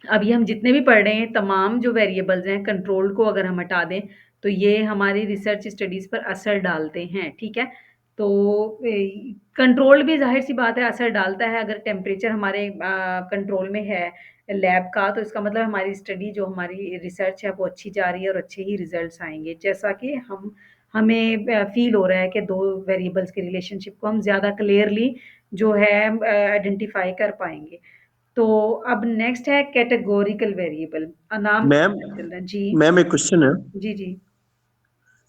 Speaker 1: अभी हम जितने भी पढ़ रहे हैं तमाम जो वेरिएबल्स हैं कंट्रोल को अगर हम हटा दें तो ये हमारी रिसर्च स्टडीज़ पर असर डालते हैं, ठीक है। तो कंट्रोल भी ज़ाहिर सी बात है असर डालता है। अगर टेम्परेचर हमारे कंट्रोल में है लैब का, तो इसका मतलब हमारी स्टडी जो हमारी रिसर्च है वो अच्छी जा रही है और अच्छे ही रिजल्ट्स आएंगे। जैसा कि हमें फील हो रहा है कि दो वेरिएबल्स की रिलेशनशिप को हम ज़्यादा क्लियरली जो है आइडेंटिफाई कर पाएंगे। तो अब नेक्स्ट है कैटेगोरिकल वेरिएबल। नाम
Speaker 8: मैम
Speaker 1: चल रहा है जी।
Speaker 8: मैम एक क्वेश्चन है।
Speaker 1: जी जी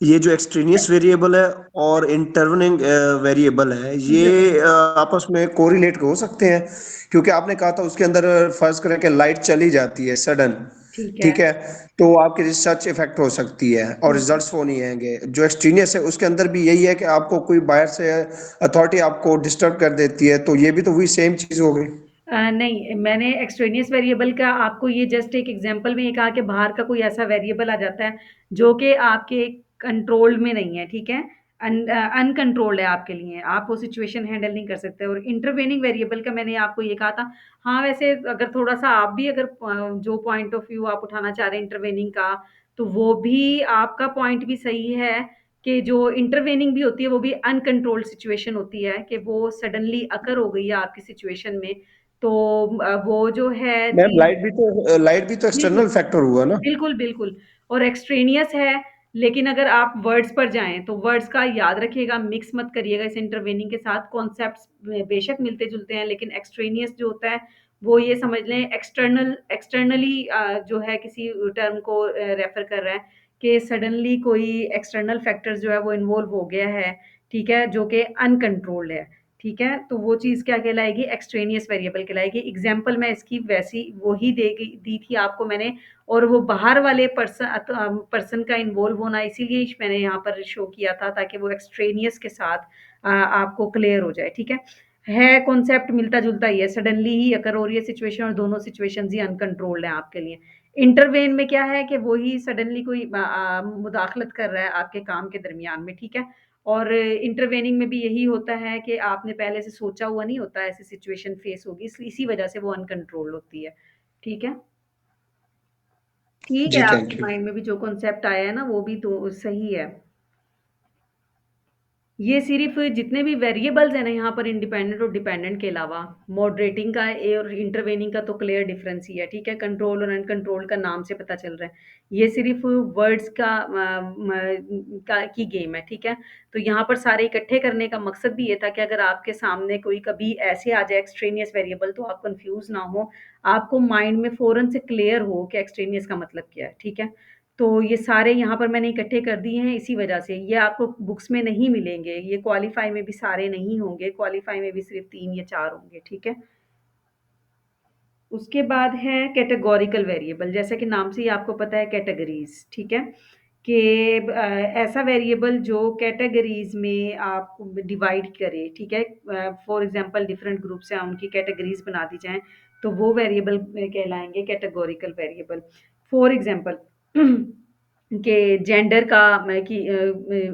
Speaker 8: ये जो एक्सट्रेनियस वेरिएबल है और इंटरवनिंग वेरिएबल है, ये आपस में कोरिलेट हो सकते हैं? क्योंकि आपने कहा था उसके अंदर फर्ज करें कि लाइट चली जाती है सडन,
Speaker 1: ठीक है।
Speaker 8: ठीक है, तो आपकी रिसर्च इफेक्ट हो सकती है और रिजल्ट्स वो नहीं आएंगे। जो एक्सट्रेनियस है उसके अंदर भी यही है कि आपको कोई बाहर से अथॉरिटी आपको डिस्टर्ब कर देती है, तो ये भी तो वही सेम चीज हो गई।
Speaker 1: नहीं, मैंने एक्सट्रेनियस वेरिएबल का आपको ये जस्ट एक एग्जांपल में ये कहा कि बाहर का कोई ऐसा वेरिएबल आ जाता है जो कि आपके कंट्रोल में नहीं है, ठीक है, अनकंट्रोल्ड है आपके लिए, आप वो सिचुएशन हैंडल नहीं कर सकते। और इंटरवेनिंग वेरिएबल का मैंने आपको ये कहा था। हाँ, वैसे अगर थोड़ा सा आप भी अगर जो पॉइंट ऑफ व्यू आप उठाना चाह रहे हैं इंटरवेनिंग का, तो वो भी आपका पॉइंट भी सही है कि जो इंटरवेनिंग भी होती है वो भी अनकंट्रोल्ड सिचुएशन होती है कि वो सडनली अकर हो गई है आपकी सिचुएशन में। तो वो जो है
Speaker 8: मैम
Speaker 1: चीज़
Speaker 8: लाइट भी तो
Speaker 1: बिल्कुल,
Speaker 8: एक्सटर्नल फैक्टर हुआ ना।
Speaker 1: बिल्कुल, बिल्कुल। और एक्सट्रेनियस है, लेकिन अगर आप वर्ड्स पर जाएँ, तो वर्ड्स का याद रखिएगा, मिक्स मत करिएगा इस इंटरवेनिंग के साथ। कॉन्सेप्ट्स बेशक मिलते-जुलते हैं, लेकिन एक्सट्रेनियस जो होता है, वो ये समझ लें एक्सटर्नली जो है किसी टर्म को रेफ़र कर रहा है कि सडनली कोई एक्सटर्नल फैक्टर्स जो है वो इन्वॉल्व हो गया है, ठीक है? जो कि अनकंट्रोल्ड है, ठीक है? तो वो चीज़ क्या कहलाएगी? एक्सट्रेनियस वेरिएबल कहलाएगी। एग्ज़ाम्पल मैं इसकी वैसी वही दी थी आपको मैंने, और वो बाहर वाले पर्सन का इन्वॉल्व होना इसीलिए मैंने यहाँ पर शो किया था ताकि वो एक्सट्रेनियस के साथ आपको क्लियर हो जाए, ठीक है कॉन्सेप्ट मिलता-जुलता ही है, सडनली ही अकर हो रही है सिचुएशन और दोनों सिचुएशंस ही अनकंट्रोल्ड हैं आपके लिए। इंटरवेन में क्या है कि वो ही सडनली कोई मुदाखलत कर रहा है आपके काम के दरमियान में, ठीक है? और इंटरवेनिंग में भी यही होता है कि आपने पहले से सोचा हुआ नहीं होता ऐसी सिचुएशन फेस होगी, इसी वजह से वो अनकंट्रोल्ड होती है, ठीक है? ठीक है,
Speaker 8: जी
Speaker 1: आपके
Speaker 8: थैंक यू।
Speaker 1: माइंड में भी जो कॉन्सेप्ट आया है ना वो भी तो सही है। ये सिर्फ जितने भी वेरिएबल्स हैं ना यहाँ पर इंडिपेंडेंट और डिपेंडेंट के अलावा, मॉडरेटिंग का और इंटरवेनिंग का तो क्लियर डिफरेंस ही है, ठीक है। कंट्रोल और अनकंट्रोल का नाम से पता चल रहा है, ये सिर्फ वर्ड्स की गेम है, ठीक है। तो यहाँ पर सारे इकट्ठे करने का मकसद भी ये था कि अगर आपके सामने कोई कभी ऐसे आ जाए एक्सट्रेनियस वेरिएबल, तो आप कंफ्यूज ना हो, आपको माइंड में फौरन से क्लियर हो कि एक्सट्रेनियस का मतलब क्या है, ठीक है। तो ये सारे यहाँ पर मैंने इकट्ठे कर दिए हैं इसी वजह से। ये आपको बुक्स में नहीं मिलेंगे, ये क्वालीफाई में भी सारे नहीं होंगे, क्वालीफाई में भी सिर्फ 3 या 4 होंगे, ठीक है। उसके बाद है कैटेगोरिकल वेरिएबल, जैसा कि नाम से ही आपको पता है कैटेगरीज़, ठीक है। कि ऐसा वेरिएबल जो कैटेगरीज़ में आपको डिवाइड करे, ठीक है। फॉर एग्ज़ाम्पल डिफरेंट ग्रुप्स हैं, उनकी कैटेगरीज़ बना दी जाएँ, तो वो वेरिएबल कहलाएंगे कैटेगोरिकल वेरिएबल। फॉर एग्जांपल कि जेंडर का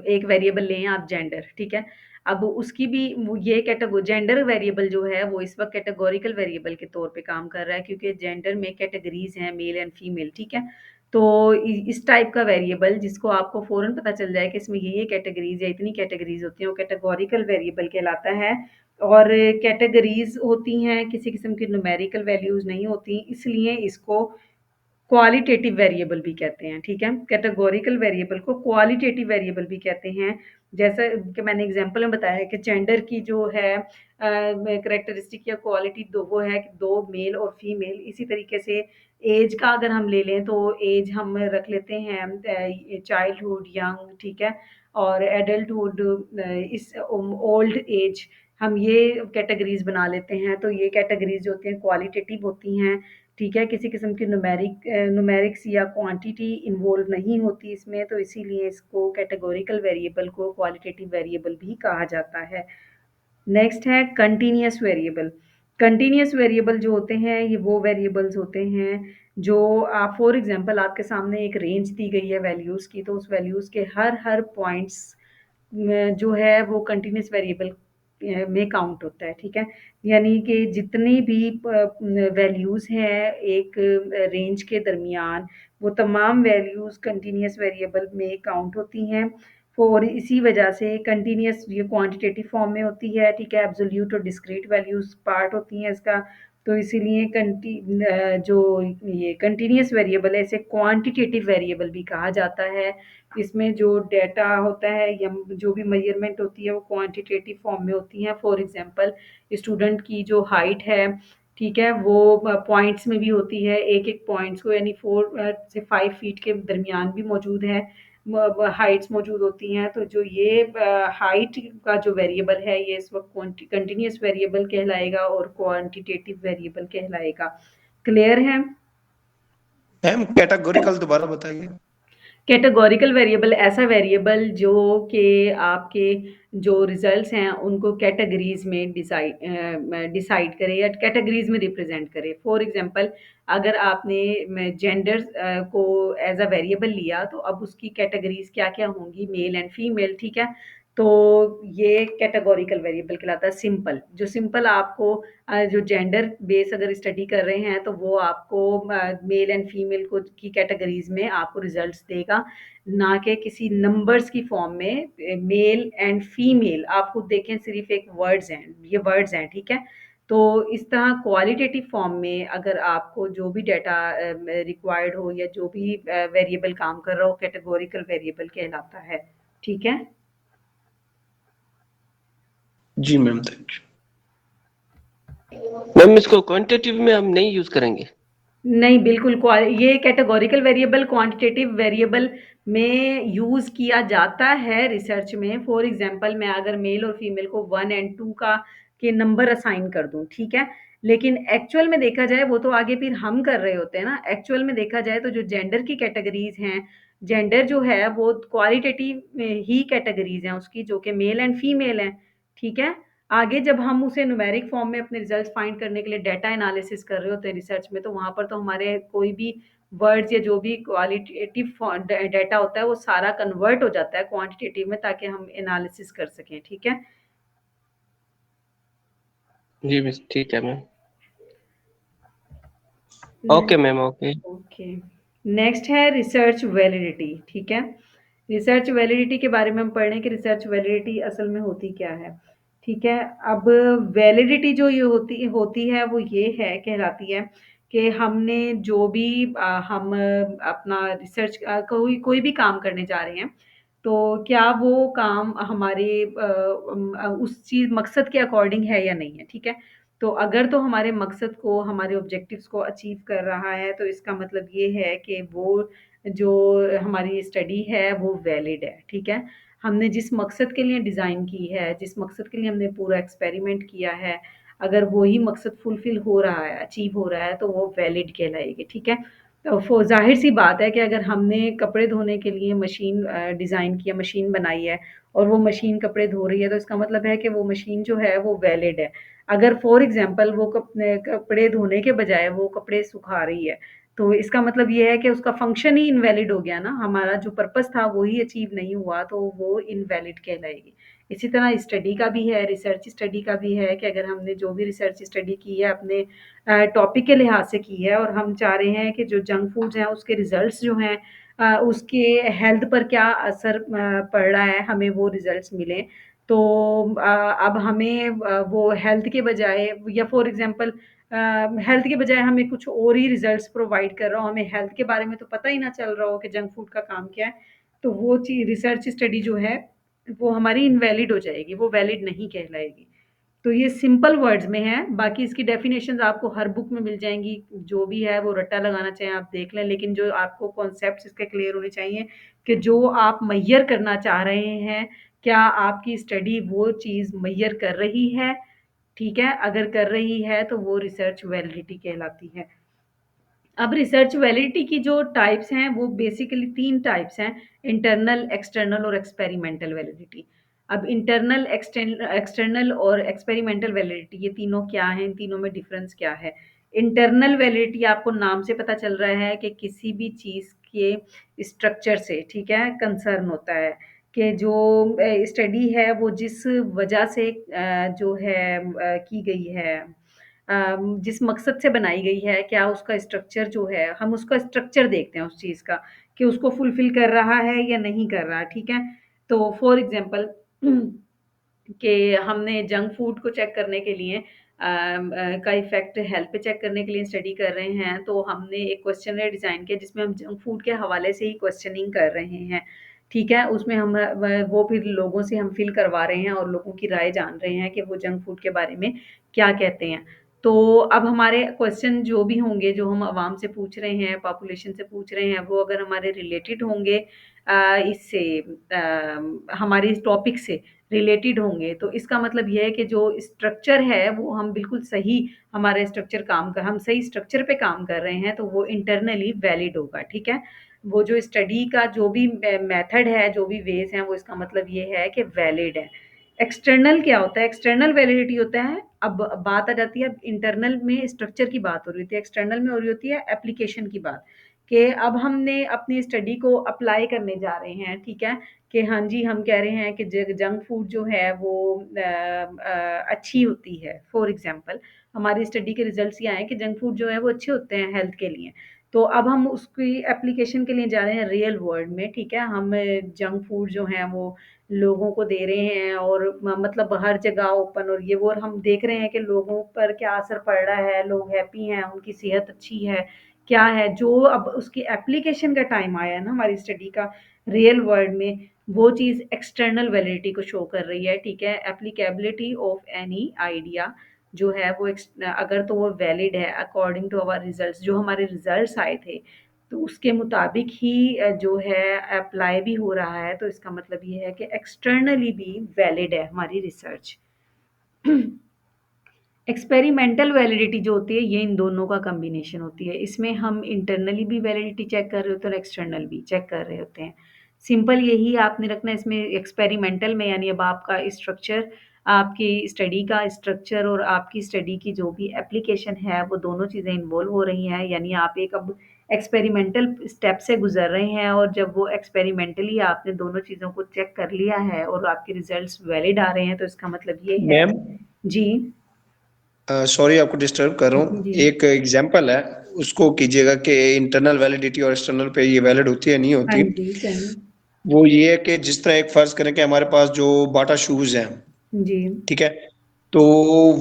Speaker 1: एक वेरिएबल लें आप जेंडर, ठीक है। अब उसकी भी ये जेंडर वेरिएबल जो है वो इस वक्त कैटेगोरिकल वेरिएबल के तौर पे काम कर रहा है, क्योंकि जेंडर में कैटेगरीज हैं मेल एंड फीमेल, ठीक है। तो इस टाइप का वेरिएबल जिसको आपको फौरन पता चल जाए कि इसमें ये कैटेगरीज या इतनी कैटेगरीज होती हैं, वो कैटेगोरिकल वेरिएबल कहलाता है। और कैटेगरीज होती हैं, किसी किस्म की न्यूमेरिकल वैल्यूज नहीं होती, इसलिए इसको क्वालिटेटिव वेरिएबल भी कहते हैं, ठीक है। कैटेगोरिकल वेरिएबल को क्वालिटेटिव वेरिएबल भी कहते हैं। जैसा कि मैंने एग्जांपल में बताया है कि जेंडर की जो है कैरेक्टरिस्टिक या क्वालिटी दो, वो है कि दो मेल और फीमेल। इसी तरीके से एज का अगर हम ले लें तो एज हम रख लेते हैं चाइल्डहुड, यंग, ठीक है, और एडल्टहुड, इस ओल्ड एज, हम ये कैटेगरीज बना लेते हैं। तो ये कैटेगरीज जो होती हैं क्वालिटेटिव होती हैं, ठीक है। किसी किस्म की न्यूमेरिक्स या क्वांटिटी इन्वॉल्व नहीं होती इसमें, तो इसीलिए इसको कैटेगोरिकल वेरिएबल को क्वालिटेटिव वेरिएबल भी कहा जाता है। नेक्स्ट है कंटीन्यूअस वेरिएबल। कंटीन्यूअस वेरिएबल जो होते हैं ये वो वेरिएबल्स होते हैं जो आप, फॉर एग्जांपल आपके सामने एक रेंज दी गई है वैल्यूज़ की, तो उस वैल्यूज़ के हर पॉइंट्स जो है वो कंटीन्यूअस वेरिएबल में काउंट होता है, ठीक है। यानी कि जितनी भी वैल्यूज़ हैं एक रेंज के दरमियान, वो तमाम वैल्यूज़ कंटीन्यूअस वेरिएबल में काउंट होती हैं। और इसी वजह से कंटीन्यूअस ये क्वांटिटेटिव फॉर्म में होती है, ठीक है। एब्सोल्यूट और डिस्क्रीट वैल्यूज़ पार्ट होती हैं इसका, तो इसीलिए जो ये कंटीन्यूअस वेरिएबल है इसे क्वांटिटेटिव वेरिएबल भी कहा जाता है। इसमें जो डेटा होता है या जो भी मेजरमेंट होती है वो क्वांटिटेटिव फॉर्म में होती है। फॉर एग्जांपल स्टूडेंट की जो हाइट है, ठीक है, वो पॉइंट्स में भी होती है, एक पॉइंट्स को, यानी 4 से 5 फीट के दरमियान भी मौजूद है हाइट्स मौजूद होती हैं। तो जो ये हाइट का जो वेरिएबल है ये इस वक्त कंटिन्यूस वेरिएबल कहलाएगा और क्वांटिटेटिव वेरिएबल कहलाएगा। क्लियर है?
Speaker 8: मैम कैटेगोरिकल दोबारा बताइए।
Speaker 1: कैटेगोरिकल वेरिएबल ऐसा वेरिएबल जो कि आपके जो रिजल्ट्स हैं उनको कैटेगरीज में डिसाइड करे या कैटेगरीज में रिप्रेजेंट करे। फॉर एग्जांपल अगर आपने जेंडर को एज अ वेरिएबल लिया तो अब उसकी कैटेगरीज क्या क्या होंगी, मेल एंड फीमेल, ठीक है। तो ये कैटेगोरिकल वेरिएबल कहलाता है। सिंपल, जो सिंपल आपको जो जेंडर बेस अगर स्टडी कर रहे हैं तो वो आपको मेल एंड फीमेल को की कैटेगरीज में आपको रिजल्ट्स देगा, ना कि किसी नंबर्स की फॉर्म में। मेल एंड फीमेल आप खुद देखें, सिर्फ एक वर्ड्स हैं, ये वर्ड्स हैं, ठीक है। तो इस तरह क्वालिटेटिव फॉर्म में अगर आपको जो भी डाटा रिक्वायर्ड हो या जो भी वेरिएबल काम कर रहा हो, कैटेगोरिकल वेरिएबल कहलाता है, ठीक है।
Speaker 8: जी मैम, थैंक
Speaker 7: यू। मैम इसको क्वांटिटेटिव में हम नहीं यूज करेंगे?
Speaker 1: नहीं, बिल्कुल ये कैटेगोरिकल वेरिएबल क्वांटिटेटिव वेरिएबल में यूज़ किया जाता है रिसर्च में। फॉर एग्जांपल मैं अगर मेल और फीमेल को 1 एंड 2 का के नंबर असाइन कर दूं, ठीक है। लेकिन एक्चुअल में देखा जाए वो तो आगे फिर हम कर रहे होते हैं ना। एक्चुअल में देखा जाए तो जो जेंडर की कैटेगरीज हैं, जेंडर जो है वो क्वालिटेटिव ही कैटेगरीज हैं उसकी, जो कि मेल एंड फीमेल हैं, ठीक है। आगे जब हम उसे न्यूमेरिक फॉर्म में अपने रिजल्ट्स फाइंड करने के लिए डाटा एनालिसिस कर रहे होते हैं रिसर्च में, तो वहाँ पर तो हमारे कोई भी वर्ड्स या जो भी क्वालिटेटिव डाटा होता है वो सारा कन्वर्ट हो जाता है क्वांटिटेटिव में, ताकि हम एनालिसिस कर सकें, ठीक है।
Speaker 7: जी मिस, ठीक है ma'am. Okay ma'am, okay.
Speaker 1: Okay, next है रिसर्च वैलिडिटी, ठीक है। रिसर्च वैलिडिटी के बारे में हम पढ़ रहे हैं कि रिसर्च वैलिडिटी असल में होती क्या है, ठीक है। अब वैलिडिटी जो ये होती है वो ये है, कहलाती है कि हमने जो भी हम अपना रिसर्च कोई भी काम करने जा रहे हैं, तो क्या वो काम हमारे उस चीज़ मकसद के अकॉर्डिंग है या नहीं है, ठीक है। तो अगर तो हमारे मकसद को, हमारे ऑब्जेक्टिव्स को अचीव कर रहा है, तो इसका मतलब ये है कि वो जो हमारी स्टडी है वो वैलिड है, ठीक है। हमने जिस मकसद के लिए डिज़ाइन की है, जिस मकसद के लिए हमने पूरा एक्सपेरिमेंट किया है, अगर वही मकसद फुलफिल हो रहा है, अचीव हो रहा है, तो वो वैलिड कहलाएगी, ठीक है। तो ज़ाहिर-सी बात है कि अगर हमने कपड़े धोने के लिए मशीन डिज़ाइन किया, मशीन बनाई है और वो मशीन कपड़े धो रही है, तो इसका मतलब है कि वो मशीन जो है वो वैलिड है। अगर फॉर एग्ज़ाम्पल वो कपड़े धोने के बजाय वो कपड़े सुखा रही है, तो इसका मतलब ये है कि उसका फ़ंक्शन ही इनवैलिड हो गया ना, हमारा जो पर्पज़ था वो ही अचीव नहीं हुआ, तो वो इनवैलिड कहलाएगी। इसी तरह स्टडी का भी है, रिसर्च स्टडी का भी है कि अगर हमने जो भी रिसर्च स्टडी की है अपने टॉपिक के लिहाज से की है और हम चाह रहे हैं कि जो जंक फूड्स हैं उसके रिजल्ट्स जो हैं उसके हेल्थ पर क्या असर पड़ रहा है, हमें वो रिजल्ट्स मिले। तो अब हमें वो हेल्थ के बजाय या फॉर एग्जांपल हेल्थ के बजाय हमें कुछ और ही रिजल्ट्स प्रोवाइड कर रहा हो, हमें हेल्थ के बारे में तो पता ही ना चल रहा हो कि जंक फूड का काम क्या है, तो वो चीज़ रिसर्च स्टडी जो है वो हमारी इनवैलिड हो जाएगी, वो वैलिड नहीं कहलाएगी। तो ये सिंपल वर्ड्स में है, बाकी इसकी डेफिनेशंस आपको हर बुक में मिल जाएँगी, जो भी है वो रट्टा लगाना चाहें आप देख लें, लेकिन जो आपको कॉन्सेप्ट्स इसके क्लियर होने चाहिए कि जो आप मैयर करना चाह रहे हैं, क्या आपकी स्टडी वो चीज़ मैयर कर रही है, ठीक है? अगर कर रही है तो वो रिसर्च वैलिडिटी कहलाती है। अब रिसर्च वैलिडिटी की जो टाइप्स हैं वो बेसिकली 3 टाइप्स हैं, इंटरनल, एक्सटर्नल और एक्सपेरिमेंटल वैलिडिटी। अब इंटरनल, एक्सटर्नल और एक्सपेरिमेंटल वैलिडिटी ये तीनों क्या हैं, इन तीनों में डिफरेंस क्या है? इंटरनल वैलिडिटी आपको नाम से पता चल रहा है कि किसी भी चीज़ के स्ट्रक्चर से, ठीक है, कंसर्न होता है कि जो स्टडी है वो जिस वजह से जो है की गई है जिस मकसद से बनाई गई है, क्या उसका स्ट्रक्चर जो है हम उसका स्ट्रक्चर देखते हैं उस चीज़ का, कि उसको फुलफ़िल कर रहा है या नहीं कर रहा, ठीक है? तो फॉर एग्ज़ाम्पल कि हमने जंक फूड को चेक करने के लिए का इफ़ेक्ट हेल्थ पे चेक करने के लिए स्टडी कर रहे हैं, तो हमने एक क्वेश्चनर डिज़ाइन किया जिसमें हम जंक फूड के हवाले से ही क्वेश्चनिंग कर रहे हैं, ठीक है? उसमें हम वो फिर लोगों से हम फ़िल करवा रहे हैं और लोगों की राय जान रहे हैं कि वो जंक फूड के बारे में क्या कहते हैं। तो अब हमारे क्वेश्चन जो भी होंगे, जो हम आवाम से पूछ रहे हैं, पॉपुलेशन से पूछ रहे हैं, वो अगर हमारे रिलेटेड होंगे इससे हमारे इस टॉपिक से रिलेटेड होंगे, तो इसका मतलब ये है कि जो स्ट्रक्चर है, वो हम बिल्कुल सही हमारा स्ट्रक्चर काम कर हम सही स्ट्रक्चर पे काम कर रहे हैं, तो वो इंटरनली वैलिड होगा, ठीक है? वो जो स्टडी का जो भी मेथड है, जो भी वेज़ हैं, वो इसका मतलब ये है कि वैलिड है। एक्सटर्नल क्या होता है? एक्सटर्नल वैलिडिटी होता है अब बात आ जाती है अब इंटरनल में स्ट्रक्चर की बात हो रही होती है, एक्सटर्नल में हो रही होती है एप्लीकेशन की बात, कि अब हमने अपनी स्टडी को अप्लाई करने जा रहे हैं, ठीक है? कि हाँ जी, हम कह रहे हैं कि जंक फूड जो है वो अच्छी होती है। फॉर एग्ज़ाम्पल हमारी स्टडी के रिज़ल्ट्स ये आए हैं कि जंक फूड जो है वो अच्छे होते हैं हेल्थ के लिए। तो अब हम उसकी एप्लीकेशन के लिए जा रहे हैं रियल वर्ल्ड में, ठीक है? हम जंक फूड जो हैं वो लोगों को दे रहे हैं और मतलब हर जगह ओपन और ये वो और हम देख रहे हैं कि लोगों पर क्या असर पड़ रहा है, लोग हैप्पी हैं, उनकी सेहत अच्छी है, क्या है? जो अब उसकी एप्लीकेशन का टाइम आया है ना हमारी स्टडी का रियल वर्ल्ड में, वो चीज़ एक्सटर्नल वैलिडिटी को शो कर रही है, ठीक है? एप्लीकेबिलिटी ऑफ एनी आइडिया जो है वो अगर तो वो वैलिड है अकॉर्डिंग टू आवर रिजल्ट्स, जो हमारे रिजल्ट्स आए थे, तो उसके मुताबिक ही जो है अप्लाई भी हो रहा है, तो इसका मतलब ये है कि एक्सटर्नली भी वैलिड है हमारी रिसर्च। एक्सपेरिमेंटल वैलिडिटी जो होती है, ये इन दोनों का कॉम्बिनेशन होती है। इसमें हम इंटरनली भी वैलिडिटी चेक कर रहे होते हैं और एक्सटर्नल भी चेक कर रहे होते हैं। सिंपल यही आपने रखना है इसमें एक्सपेरिमेंटल में, यानी अब आपका स्ट्रक्चर, आपकी स्टडी का स्ट्रक्चर और आपकी स्टडी की जो भी एप्लीकेशन है, वो दोनों चीज़ें इन्वॉल्व हो रही हैं। यानी आप एक अब एक्सपेरिमेंटल स्टेप से गुज़र रहे हैं और जब वो एक्सपेरिमेंटली आपने दोनों चीज़ों को चेक कर लिया है और आपके रिज़ल्ट्स वैलिड आ रहे हैं, तो इसका मतलब ये है
Speaker 8: मैम
Speaker 1: जी।
Speaker 8: सॉरी आपको डिस्टर्ब कर रहा हूँ।
Speaker 1: जी।
Speaker 8: एक एग्जांपल है, उसको कीजिएगा कि इंटरनल वैलिडिटी और एक्सटर्नल पे ये वैलिड होती है नहीं
Speaker 1: हाँ
Speaker 8: होती।
Speaker 1: जी, कहीं।
Speaker 8: वो ये है कि जिस तरह एक फर्ज करें कि हमारे पास जो बाटा शूज हैं,
Speaker 1: जी।
Speaker 8: ठीक है, तो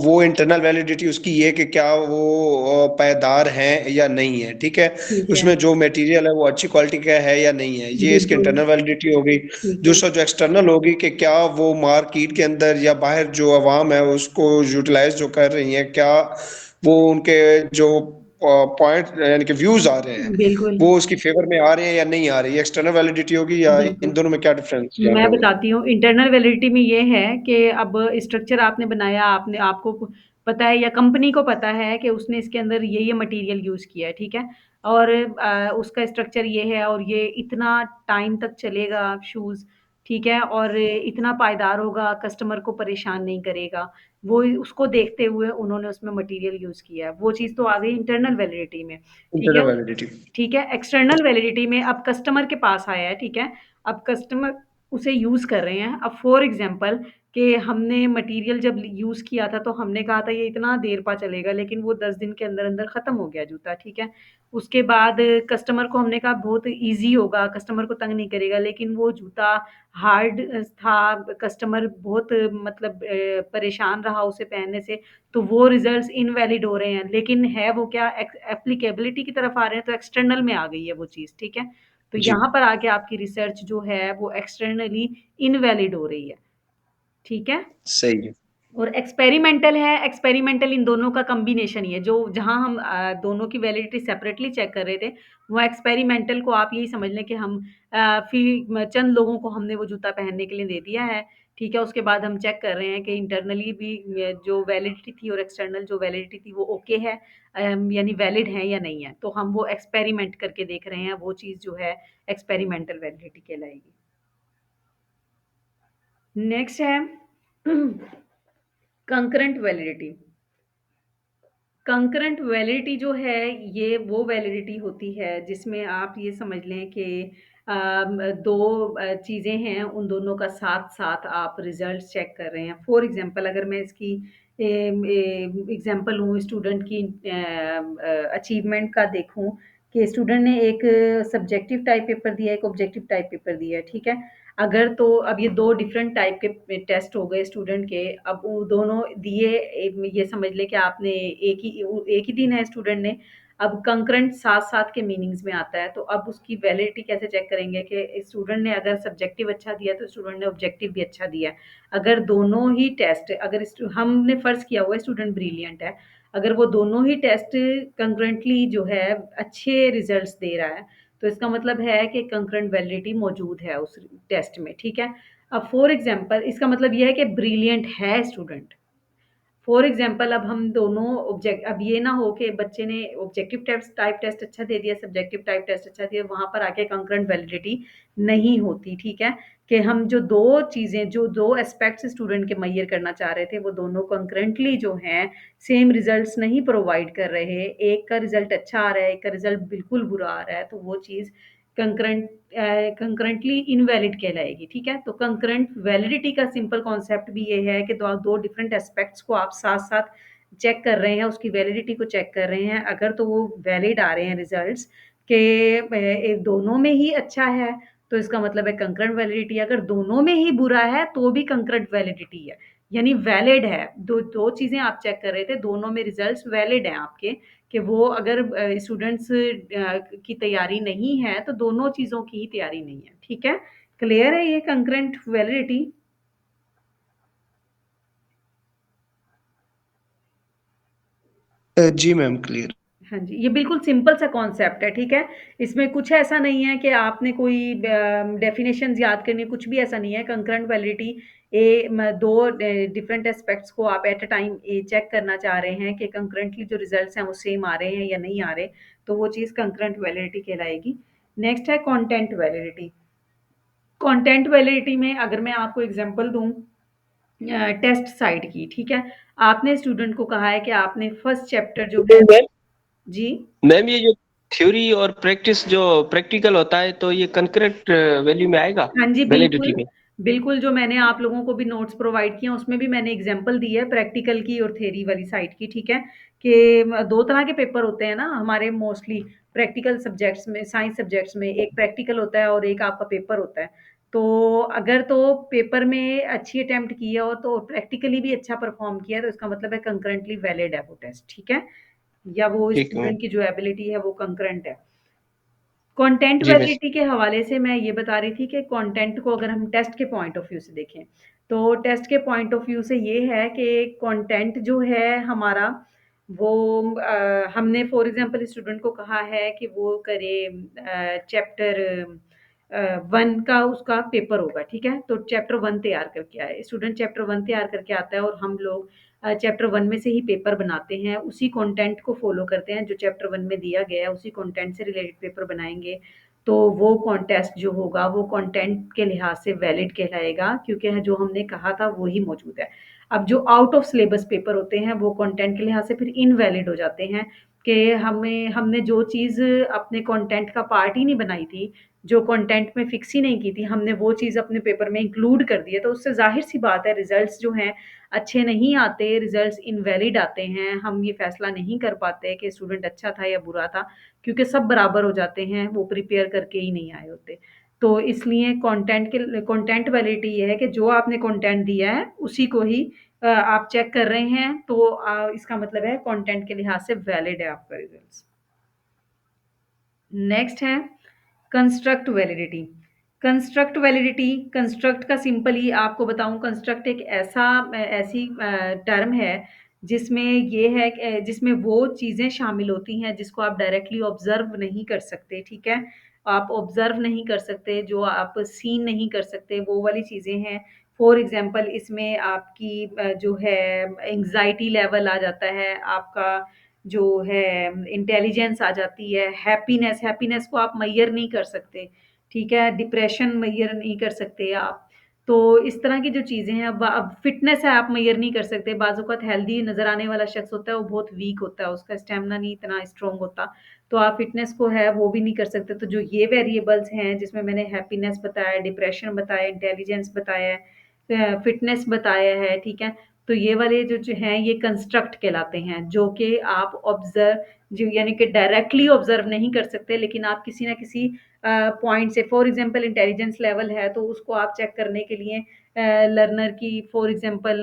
Speaker 8: वो इंटरनल वैलिडिटी उसकी ये है कि क्या वो पायदार हैं या नहीं है, ठीक है?
Speaker 1: ठीक है।
Speaker 8: उसमें जो मटेरियल है वो अच्छी क्वालिटी का है या नहीं है, ये इसकी
Speaker 1: बिल्कुल।
Speaker 8: इंटरनल वैलिडिटी हो गई।
Speaker 1: ठीक है।
Speaker 8: दूसरा जो एक्सटर्नल होगी कि क्या वो मार्केट के अंदर या बाहर जो अवाम है उसको यूटिलाइज जो कर रही है, क्या वो उनके जो पॉइंट यानी कि व्यूज आ रहे हैं
Speaker 1: बिल्कुल।
Speaker 8: वो उसकी फेवर में आ रहे हैं या नहीं आ रही है, एक्सटर्नल वैलिडिटी होगी। या इन
Speaker 1: बिल्कुल।
Speaker 8: दोनों में क्या डिफरेंस यहाँ पे
Speaker 1: मैं
Speaker 8: होगा?
Speaker 1: बताती हूँ, इंटरनल वैलिडिटी में ये है कि अब स्ट्रक्चर आपने बनाया, आपने आपको पता है या कंपनी को पता है कि उसने इसके अंदर ये मटेरियल यूज़ किया है, ठीक है? और उसका स्ट्रक्चर ये है और ये इतना टाइम तक चलेगा शूज़, ठीक है? और इतना पायदार होगा, कस्टमर को परेशान नहीं करेगा। वो उसको देखते हुए उन्होंने उसमें मटेरियल यूज़ किया है। वो चीज़ तो आ गई इंटरनल वैलिडिटी में, ठीक है?
Speaker 8: Internal validity.
Speaker 1: ठीक है, एक्सटर्नल वैलिडिटी में अब कस्टमर के पास आया है, ठीक है? अब कस्टमर उसे यूज़ कर रहे हैं। अब फॉर एग्ज़ाम्पल कि हमने मटेरियल जब यूज़ किया था तो हमने कहा था ये इतना देर पा चलेगा, लेकिन वो 10 दिन के अंदर-अंदर ख़त्म हो गया जूता, ठीक है? उसके बाद कस्टमर को हमने कहा बहुत ईज़ी होगा, कस्टमर को तंग नहीं करेगा, लेकिन वो जूता हार्ड था, कस्टमर बहुत मतलब परेशान रहा उसे पहनने से, तो वो रिज़ल्ट्स इनवैलिड हो रहे हैं। लेकिन है वो क्या एप्लीकेबिलिटी की तरफ आ रहे हैं, तो एक्सटर्नल में आ गई है वो चीज़, ठीक है? तो
Speaker 8: जी
Speaker 1: यहाँ पर आके आपकी रिसर्च जो है वो एक्सटर्नली इनवैलिड हो रही है, ठीक है?
Speaker 8: सही है।
Speaker 1: और एक्सपेरिमेंटल है, एक्सपेरिमेंटल इन दोनों का कॉम्बिनेशन ही है, जो जहाँ हम दोनों की वैलिडिटी सेपरेटली चेक कर रहे थे, वो एक्सपेरिमेंटल को आप यही समझ लें कि हम चंद लोगों को हमने वो जूता पहनने के लिए दे दिया है, ठीक है? उसके बाद हम चेक कर रहे हैं कि इंटरनली भी जो वैलिडिटी थी और एक्सटर्नल जो वैलिडिटी थी वो ओके है, यानी वैलिड है या नहीं है। तो हम वो एक्सपेरिमेंट करके देख रहे हैं, वो चीज़ जो है एक्सपेरिमेंटल वैलिडिटी कहलाएगी। नेक्स्ट है कंकरेंट वैलिडिटी। कंकरेंट वैलिडिटी जो है ये वो वैलिडिटी होती है जिसमें आप ये समझ लें कि दो चीज़ें हैं, उन दोनों का साथ-साथ आप रिज़ल्ट्स चेक कर रहे हैं। फॉर एग्ज़ाम्पल अगर मैं इसकी एग्ज़ाम्पल लूँ स्टूडेंट की अचीवमेंट का देखूँ कि स्टूडेंट ने एक सब्जेक्टिव टाइप पेपर दिया है, एक ऑब्जेक्टिव टाइप पेपर दिया है, ठीक है? अगर तो अब ये 2 डिफरेंट टाइप के टेस्ट हो गए स्टूडेंट के, अब वो दोनों दिए ये समझ लें कि आपने एक ही दिन है स्टूडेंट ने, अब कंकरेंट साथ-साथ के मीनिंग्स में आता है, तो अब उसकी वैलिडिटी कैसे चेक करेंगे कि स्टूडेंट ने अगर सब्जेक्टिव अच्छा दिया तो स्टूडेंट ने ऑब्जेक्टिव भी अच्छा दिया है। अगर दोनों ही टेस्ट अगर हमने फ़र्ज़ किया हुआ है स्टूडेंट ब्रिलिएंट है, अगर वो दोनों ही टेस्ट कंकरेंटली जो है अच्छे रिज़ल्ट्स दे रहा है, तो इसका मतलब है कि कंकरेंट वैलिडिटी मौजूद है उस टेस्ट में, ठीक है? अब फॉर एग्ज़ाम्पल इसका मतलब ये है कि ब्रिलिएंट है स्टूडेंट। फॉर एग्ज़ाम्पल अब हम दोनों अब ये ना हो कि बच्चे ने ऑब्जेक्टिव टेस्ट टाइप टेस्ट अच्छा दे दिया, सब्जेक्टिव टाइप टेस्ट अच्छा दिया, वहाँ पर आके कंकरेंट वैलिडिटी नहीं होती, ठीक है? कि हम जो 2 चीज़ें, जो 2 एस्पेक्ट्स स्टूडेंट के मुहैया करना चाह रहे थे, वो दोनों कंकरेंटली जो हैं, सेम रिज़ल्ट्स नहीं प्रोवाइड कर रहे। एक का रिज़ल्ट अच्छा आ रहा है, एक का रिज़ल्ट बिल्कुल बुरा आ रहा है, तो वो चीज़ कंकरेंटली इनवैलिड कहलाएगी, ठीक है? तो कंकरेंट वैलिडिटी का सिंपल कॉन्सेप्ट भी ये है कि 2 डिफरेंट एस्पेक्ट्स को आप साथ-साथ चेक कर रहे हैं, उसकी वैलिडिटी को चेक कर रहे हैं। अगर तो वो वैलिड आ रहे हैं रिज़ल्ट्स कि दोनों में ही अच्छा है, तो इसका मतलब है कंकरेंट वैलिडिटी। अगर दोनों में ही बुरा है, तो भी कंकरेंट वैलिडिटी है, यानी वैलिड है। 2 चीज़ें आप चेक कर रहे थे, दोनों में रिज़ल्ट्स वैलिड हैं आपके, कि वो अगर स्टूडेंट्स की तैयारी नहीं है, तो दोनों चीज़ों की ही तैयारी नहीं है, ठीक है? क्लियर है ये कंकरेंट वैलिडिटी?
Speaker 8: जी मैम, क्लियर।
Speaker 1: हाँ जी, ये बिल्कुल सिंपल सा कॉन्सेप्ट है, ठीक है? इसमें कुछ ऐसा नहीं है कि आपने कोई डेफिनिशंस याद करनी है, कुछ भी ऐसा नहीं है। कंकरेंट वैलिडिटी 2 डिफरेंट एस्पेक्ट्स को आप एट अ टाइम चेक करना चाह रहे हैं कि कंकरेंटली जो रिज़ल्ट्स हैं वो सेम आ रहे हैं या नहीं आ रहे, तो वो चीज़ कंकरेंट वैलिडिटी कहलाएगी। नेक्स्ट है कंटेंट वैलिडिटी। कंटेंट वैलिडिटी में अगर मैं आपको एग्ज़ाम्पल दूँ टेस्ट साइट की, ठीक है? आपने स्टूडेंट को कहा है कि आपने फर्स्ट चैप्टर जो है
Speaker 7: मैम
Speaker 1: जी?
Speaker 7: मैम ये जो थ्योरी और प्रैक्टिस जो प्रैक्टिकल होता है तो ये कंकरेंट वैल्यू में आएगा
Speaker 1: हाँ जी,
Speaker 7: वैलिडिटी
Speaker 1: बिल्कुल।
Speaker 7: में?
Speaker 1: बिल्कुल, जो मैंने आप लोगों को भी नोट्स प्रोवाइड किए हैं, उसमें भी मैंने एग्ज़ाम्पल दी है प्रैक्टिकल की और थ्योरी वाली साइड की, ठीक है? कि 2 तरह के पेपर होते हैं ना हमारे मोस्टली प्रैक्टिकल सब्जेक्ट्स में, साइंस सब्जेक्ट्स में, एक प्रैक्टिकल होता है और एक आपका पेपर होता है। तो अगर तो पेपर में अच्छी अटेम्प्ट की है और तो प्रैक्टिकली भी अच्छा परफ़ॉर्म किया है, तो इसका मतलब है कंकरेंटली वैलिड है वो टेस्ट, ठीक है? या वो
Speaker 7: ठीक है मैम।
Speaker 1: स्टूडेंट की जो एबिलिटी है वो कंकरेंट है। कंटेंट
Speaker 7: जी बस।
Speaker 1: वैलिडिटी के हवाले से मैं ये बता रही थी कि कंटेंट को अगर हम टेस्ट के पॉइंट ऑफ व्यू से देखें, तो टेस्ट के पॉइंट ऑफ व्यू से ये है कि कंटेंट जो है हमारा वो हमने फॉर एग्ज़ाम्पल स्टूडेंट को कहा है कि वो करे चैप्टर 1 का उसका पेपर होगा, ठीक है? तो चैप्टर 1 तैयार करके आए। स्टूडेंट चैप्टर 1 तैयार करके आता है और हम लोग चैप्टर 1 में से ही पेपर बनाते हैं, उसी कंटेंट को फॉलो करते हैं जो चैप्टर 1 में दिया गया है, उसी कंटेंट से रिलेटेड पेपर बनाएंगे, तो वो कॉन्टेस्ट जो होगा वो कंटेंट के लिहाज से वैलिड कहलाएगा, क्योंकि जो हमने कहा था वो ही मौजूद है। अब जो आउट ऑफ सिलेबस पेपर होते हैं वो कंटेंट के लिहाज से फिर इनवैलिड हो जाते हैं कि हमने जो चीज़ अपने कंटेंट का पार्ट ही नहीं बनाई थी, जो कंटेंट में फिक्स ही नहीं की थी, हमने वो चीज़ अपने पेपर में इंक्लूड कर दी है, तो उससे ज़ाहिर सी बात है रिजल्ट्स जो हैं अच्छे नहीं आते, रिजल्ट्स इनवैलिड आते हैं। हम ये फैसला नहीं कर पाते कि स्टूडेंट अच्छा था या बुरा था, क्योंकि सब बराबर हो जाते हैं, वो प्रिपेयर करके ही नहीं आए होते। तो इसलिए कंटेंट वैलिडिटी ये है कि जो आपने कंटेंट दिया है उसी को ही आप चेक कर रहे हैं, तो इसका मतलब है कंटेंट के लिहाज से वैलिड है आपका रिजल्ट्स। नेक्स्ट है construct validity. Construct validity, construct का सिंपली आपको बताऊं, कंस्ट्रक्ट एक ऐसी टर्म है जिसमें ये है जिसमें वो चीज़ें शामिल होती हैं जिसको आप डायरेक्टली ऑब्जर्व नहीं कर सकते, ठीक है? आप ऑब्जर्व नहीं कर सकते, जो आप सीन नहीं कर सकते, वो वाली चीज़ें हैं। फॉर एग्जांपल इसमें आपकी जो है एंग्जायटी लेवल आ जाता है, आपका जो है इंटेलिजेंस आ जाती है, हैप्पीनेस को आप मेजर नहीं कर सकते, ठीक है? डिप्रेशन मेजर नहीं कर सकते आप। तो इस तरह की जो चीज़ें हैं, अब फिटनेस है आप मेजर नहीं कर सकते। बाज़ औक़ात हेल्दी नज़र आने वाला शख्स होता है, वो बहुत वीक होता है, उसका स्टैमिना नहीं इतना स्ट्रॉन्ग होता, तो आप फिटनेस को है वो भी नहीं कर सकते। तो जो ये वेरिएबल्स हैं जिसमें मैंने हैप्पीनेस बताया, डिप्रेशन बताया, इंटेलिजेंस बताया है, फिटनेस बताया है, ठीक है? तो ये वाले जो हैं ये कंस्ट्रक्ट कहलाते हैं, जो कि आप जो यानी कि डायरेक्टली ऑब्जर्व नहीं कर सकते, लेकिन आप किसी ना किसी पॉइंट से, फॉर एग्जांपल इंटेलिजेंस लेवल है तो उसको आप चेक करने के लिए लर्नर की फॉर एग्जांपल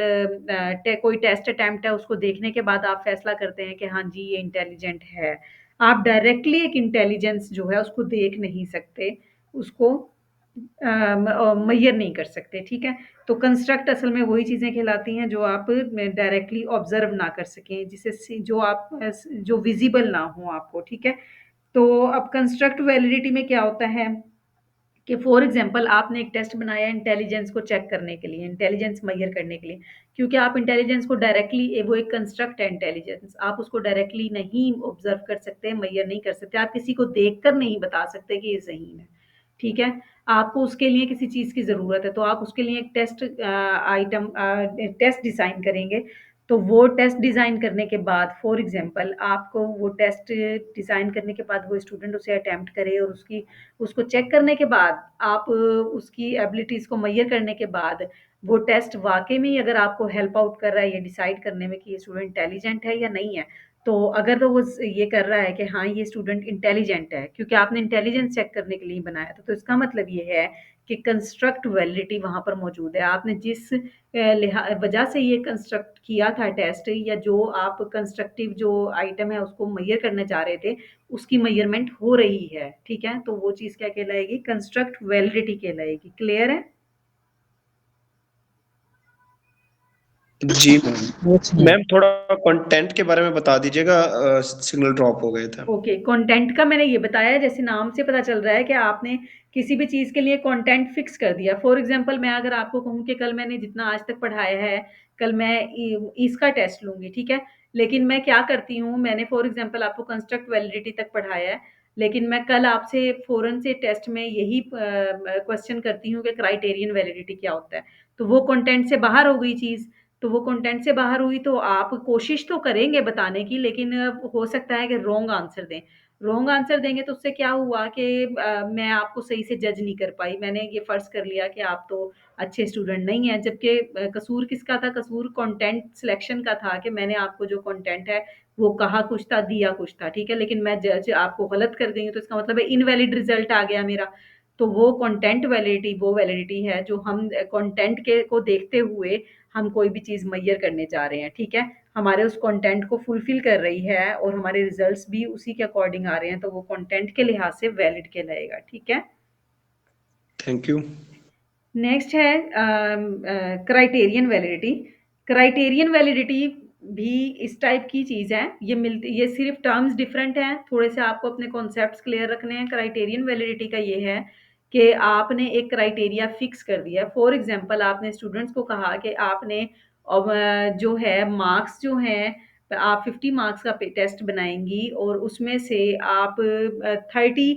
Speaker 1: कोई टेस्ट अटेम्प्ट है, उसको देखने के बाद आप फैसला करते हैं कि हाँ जी ये इंटेलिजेंट है। आप डायरेक्टली एक इंटेलिजेंस जो है उसको देख नहीं सकते, उसको मेजर नहीं कर सकते, ठीक है? तो कंस्ट्रक्ट असल में वही चीज़ें कहलाती हैं जो आप डायरेक्टली ऑब्जर्व ना कर सकें, जिससे जो विजिबल ना हो आपको, ठीक है? तो अब कंस्ट्रक्ट वैलिडिटी में क्या होता है कि फॉर एग्जांपल आपने एक टेस्ट बनाया इंटेलिजेंस को चेक करने के लिए, इंटेलिजेंस मेजर करने के लिए, क्योंकि आप इंटेलिजेंस को डायरेक्टली, वो एक कंस्ट्रक्ट है इंटेलिजेंस, आप उसको डायरेक्टली नहीं ऑब्जर्व कर सकते, मेजर नहीं कर सकते, आप किसी को देखकर नहीं बता सकते कि ये ज़हीन है, ठीक है? आपको उसके लिए किसी चीज़ की ज़रूरत है, तो आप उसके लिए एक टेस्ट डिज़ाइन करेंगे। तो वो टेस्ट डिज़ाइन करने के बाद फॉर एग्जांपल आपको वो टेस्ट डिज़ाइन करने के बाद वो स्टूडेंट उसे अटेम्प्ट करे और उसको चेक करने के बाद आप उसकी एबिलिटीज़ को मेजर करने के बाद वो टेस्ट वाक़ई में अगर आपको हेल्प आउट कर रहा है ये डिसाइड करने में कि ये स्टूडेंट इंटेलिजेंट है या नहीं है, तो अगर तो वो ये कर रहा है कि हाँ ये स्टूडेंट इंटेलिजेंट है, क्योंकि आपने इंटेलिजेंस चेक करने के लिए बनाया था, तो इसका मतलब ये है कि कंस्ट्रक्ट वैलिडिटी वहाँ पर मौजूद है। आपने जिस वजह से ये कंस्ट्रक्ट किया था टेस्ट, या जो आप कंस्ट्रक्टिव जो आइटम है उसको मेजर करने जा रहे थे, उसकी मेजरमेंट हो रही है, ठीक है? तो वो चीज़ क्या कहलाएगी? कंस्ट्रक्ट वैलिडिटी कहलाएगी। क्लियर है?
Speaker 8: जी मैम, थोड़ा कंटेंट के बारे में बता दीजिएगा, सिग्नल ड्रॉप हो गए थे।
Speaker 1: ओके, कंटेंट का मैंने ये बताया, जैसे नाम से पता चल रहा है कि आपने किसी भी चीज़ के लिए कंटेंट फिक्स कर दिया। फॉर एग्जांपल मैं अगर आपको कहूँ कि कल मैंने जितना आज तक पढ़ाया है, कल मैं इसका टेस्ट लूँगी, ठीक है? लेकिन मैं क्या करती हूँ, मैंने फॉर एग्जांपल आपको कंस्ट्रक्ट वैलिडिटी तक पढ़ाया है, लेकिन मैं कल आपसे फ़ौरन से टेस्ट में यही क्वेश्चन करती हूँ कि क्राइटेरियन वैलिडिटी क्या होता है? तो वो कंटेंट से बाहर हो गई चीज़। तो वो कंटेंट से बाहर हुई, तो आप कोशिश तो करेंगे बताने की, लेकिन हो सकता है कि रॉन्ग आंसर दें। रॉन्ग आंसर देंगे तो उससे क्या हुआ कि मैं आपको सही से जज नहीं कर पाई। मैंने ये फ़र्ज़ कर लिया कि आप तो अच्छे स्टूडेंट नहीं हैं, जबकि कसूर किसका था? कसूर कंटेंट सिलेक्शन का था कि मैंने आपको जो कंटेंट है वो कहा कुछ था, दिया कुछ था, ठीक है? लेकिन मैं जज आपको गलत कर गई हूँ, तो इसका मतलब है इनवैलिड रिज़ल्ट आ गया मेरा। तो वो कंटेंट वैलिडिटी वो वैलिडिटी है जो हम कंटेंट के को देखते हुए हम कोई भी चीज़ मेजर करने जा रहे हैं, ठीक है? हमारे उस कंटेंट को फुलफिल कर रही है और हमारे रिजल्ट्स भी उसी के अकॉर्डिंग आ रहे हैं, तो वो कंटेंट के लिहाज से वैलिड कहलाएगा, ठीक है?
Speaker 8: Thank you.
Speaker 1: नेक्स्ट है क्राइटेरियन वैलिडिटी। क्राइटेरियन वैलिडिटी भी इस टाइप की चीज़ है, ये सिर्फ टर्म्स डिफरेंट हैं, थोड़े से आपको अपने कॉन्सेप्ट्स क्लियर रखने हैं। क्राइटेरियन वैलिडिटी का ये है कि आपने एक क्राइटेरिया फिक्स कर दिया। फॉर एग्जांपल आपने स्टूडेंट्स को कहा कि आपने और जो है मार्क्स जो हैं, आप 50 मार्क्स का टेस्ट बनाएंगी और उसमें से आप 30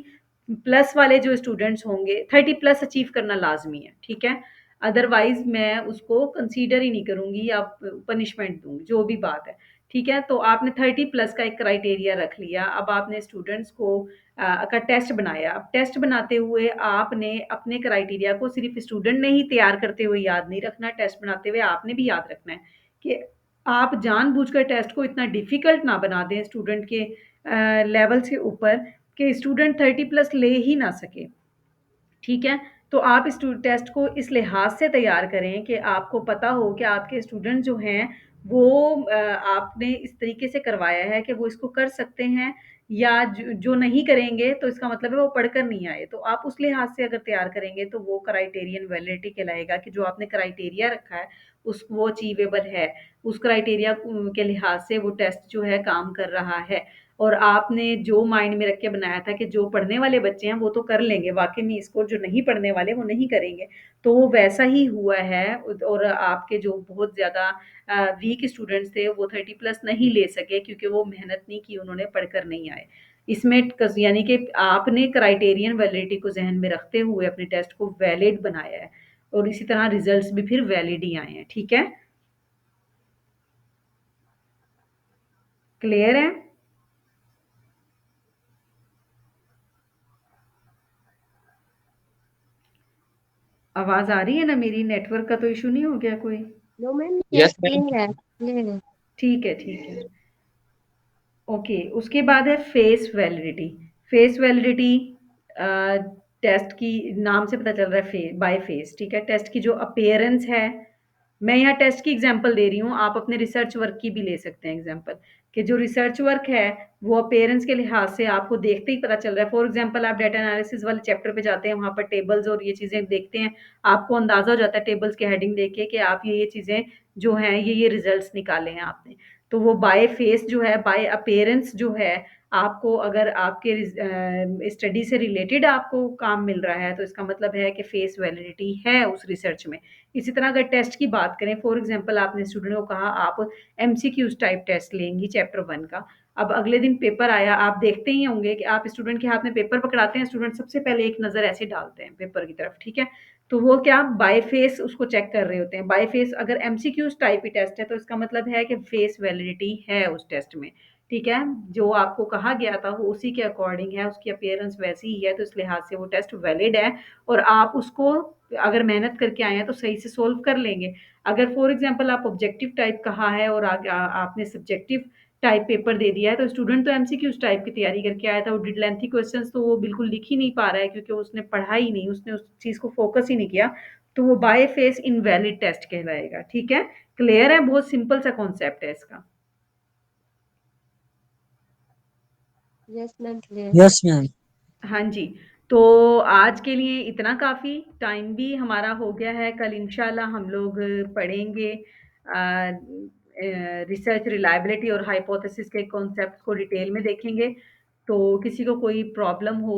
Speaker 1: प्लस वाले जो स्टूडेंट्स होंगे, 30 प्लस अचीव करना लाजमी है, ठीक है। अदरवाइज मैं उसको कंसीडर ही नहीं करूंगी या पनिशमेंट दूंगी, जो भी बात है, ठीक है। तो आपने 30 प्लस का एक क्राइटेरिया रख लिया। अब आपने स्टूडेंट्स को का टेस्ट बनाया। अब टेस्ट बनाते हुए आपने अपने क्राइटेरिया को सिर्फ स्टूडेंट ने ही तैयार करते हुए याद नहीं रखना, टेस्ट बनाते हुए आपने भी याद रखना है कि आप जानबूझकर टेस्ट को इतना डिफिकल्ट ना बना दें स्टूडेंट के लेवल से ऊपर कि स्टूडेंट 30 प्लस ले ही ना सके, ठीक है। तो आप इस टेस्ट को इस लिहाज से तैयार करें कि आपको पता हो कि आपके स्टूडेंट जो हैं वो आपने इस तरीके से करवाया है कि वो इसको कर सकते हैं, या जो नहीं करेंगे तो इसका मतलब है वो पढ़कर नहीं आए। तो आप उस लिहाज से अगर तैयार करेंगे तो वो क्राइटेरियन वैलिडिटी कहलाएगा कि जो आपने क्राइटेरिया रखा है उस वो अचीवेबल है, उस क्राइटेरिया के लिहाज से वो टेस्ट जो है काम कर रहा है। और आपने जो माइंड में रख के बनाया था कि जो पढ़ने वाले बच्चे हैं वो तो कर लेंगे, वाकई में इसको जो नहीं पढ़ने वाले वो नहीं करेंगे, तो वो वैसा ही हुआ है। और आपके जो बहुत ज़्यादा वीक स्टूडेंट्स थे वो 30 प्लस नहीं ले सके क्योंकि वो मेहनत नहीं की, उन्होंने पढ़कर नहीं आए। इसमें यानी कि आपने क्राइटेरियन वैलिडिटी को जहन में रखते हुए अपने टेस्ट को वैलिड बनाया है और इसी तरह रिजल्ट्स भी फिर वैलिड ही आए हैं, ठीक है। क्लियर है? आवाज आ रही है ना मेरी? नेटवर्क का तो इशू नहीं हो गया कोई?
Speaker 5: नो मैम,
Speaker 7: यस
Speaker 5: क्लियर है, क्लियर है।
Speaker 1: ठीक है, ठीक है। ओके, उसके बाद है face validity. Face validity test की नाम से पता चल रहा है बाय फेस, ठीक है। टेस्ट की जो अपीयरेंस है, मैं यहाँ टेस्ट की एग्जांपल दे रही हूँ, आप अपने रिसर्च वर्क की भी ले सकते हैं एग्जांपल, कि जो रिसर्च वर्क है वो अपीयरेंस के लिहाज से आपको देखते ही पता चल रहा है। फॉर एग्जांपल आप डेटा एनालिसिस वाले चैप्टर पे जाते हैं, वहाँ पर टेबल्स और ये चीज़ें देखते हैं, आपको अंदाजा हो जाता है टेबल्स के हेडिंग देख के कि आप ये चीज़ें जो हैं ये रिजल्ट्स निकाले हैं आपने। तो वो बाय फेस जो है, बाय अपीयरेंस जो है, आपको अगर आपके स्टडी से रिलेटेड आपको काम मिल रहा है तो इसका मतलब है कि फेस वैलिडिटी है उस रिसर्च में। इसी तरह अगर टेस्ट की बात करें, फॉर एग्जांपल आपने स्टूडेंट को कहा आप एमसीक्यूज टाइप टेस्ट लेंगी चैप्टर 1 का। अब अगले दिन पेपर आया, आप देखते ही होंगे कि आप स्टूडेंट के हाथ में पेपर पकड़ाते हैं, स्टूडेंट सबसे पहले एक नज़र ऐसे डालते हैं पेपर की तरफ, ठीक है। तो वो क्या बाय फेस उसको चेक कर रहे होते हैं। बाय फेस अगर एमसीक्यूज टाइप ही टेस्ट है तो इसका मतलब है कि फेस वैलिडिटी है उस टेस्ट में, ठीक है। जो आपको कहा गया था वो उसी के अकॉर्डिंग है, उसकी अपीयरेंस वैसी ही है, तो इस लिहाज से वो टेस्ट वैलिड है और आप उसको अगर मेहनत करके आए हैं तो सही से सोल्व कर लेंगे। अगर फॉर एग्जांपल आप ऑब्जेक्टिव टाइप कहा है और आपने सब्जेक्टिव टाइप पेपर दे दिया है तो स्टूडेंट तो एमसीक्यूज टाइप की तैयारी करके आया था, वो डिड लेंथी क्वेश्चंस तो वो बिल्कुल लिख ही नहीं पा रहा है क्योंकि उसने पढ़ा ही नहीं, उसने उस चीज़ को फोकस ही नहीं किया, तो वो बाय फेस इनवैलिड टेस्ट कहलाएगा, ठीक है। क्लियर है? बहुत सिंपल सा कॉन्सेप्ट है इसका।
Speaker 5: Yes ma'am, clear.
Speaker 9: Yes ma'am.
Speaker 1: हाँ जी, तो आज के लिए इतना काफ़ी, टाइम भी हमारा हो गया है। कल इंशाल्लाह हम लोग पढ़ेंगे रिसर्च रिलायबिलिटी और हाइपोथेसिस के कॉन्सेप्ट को डिटेल में देखेंगे। तो किसी को कोई प्रॉब्लम हो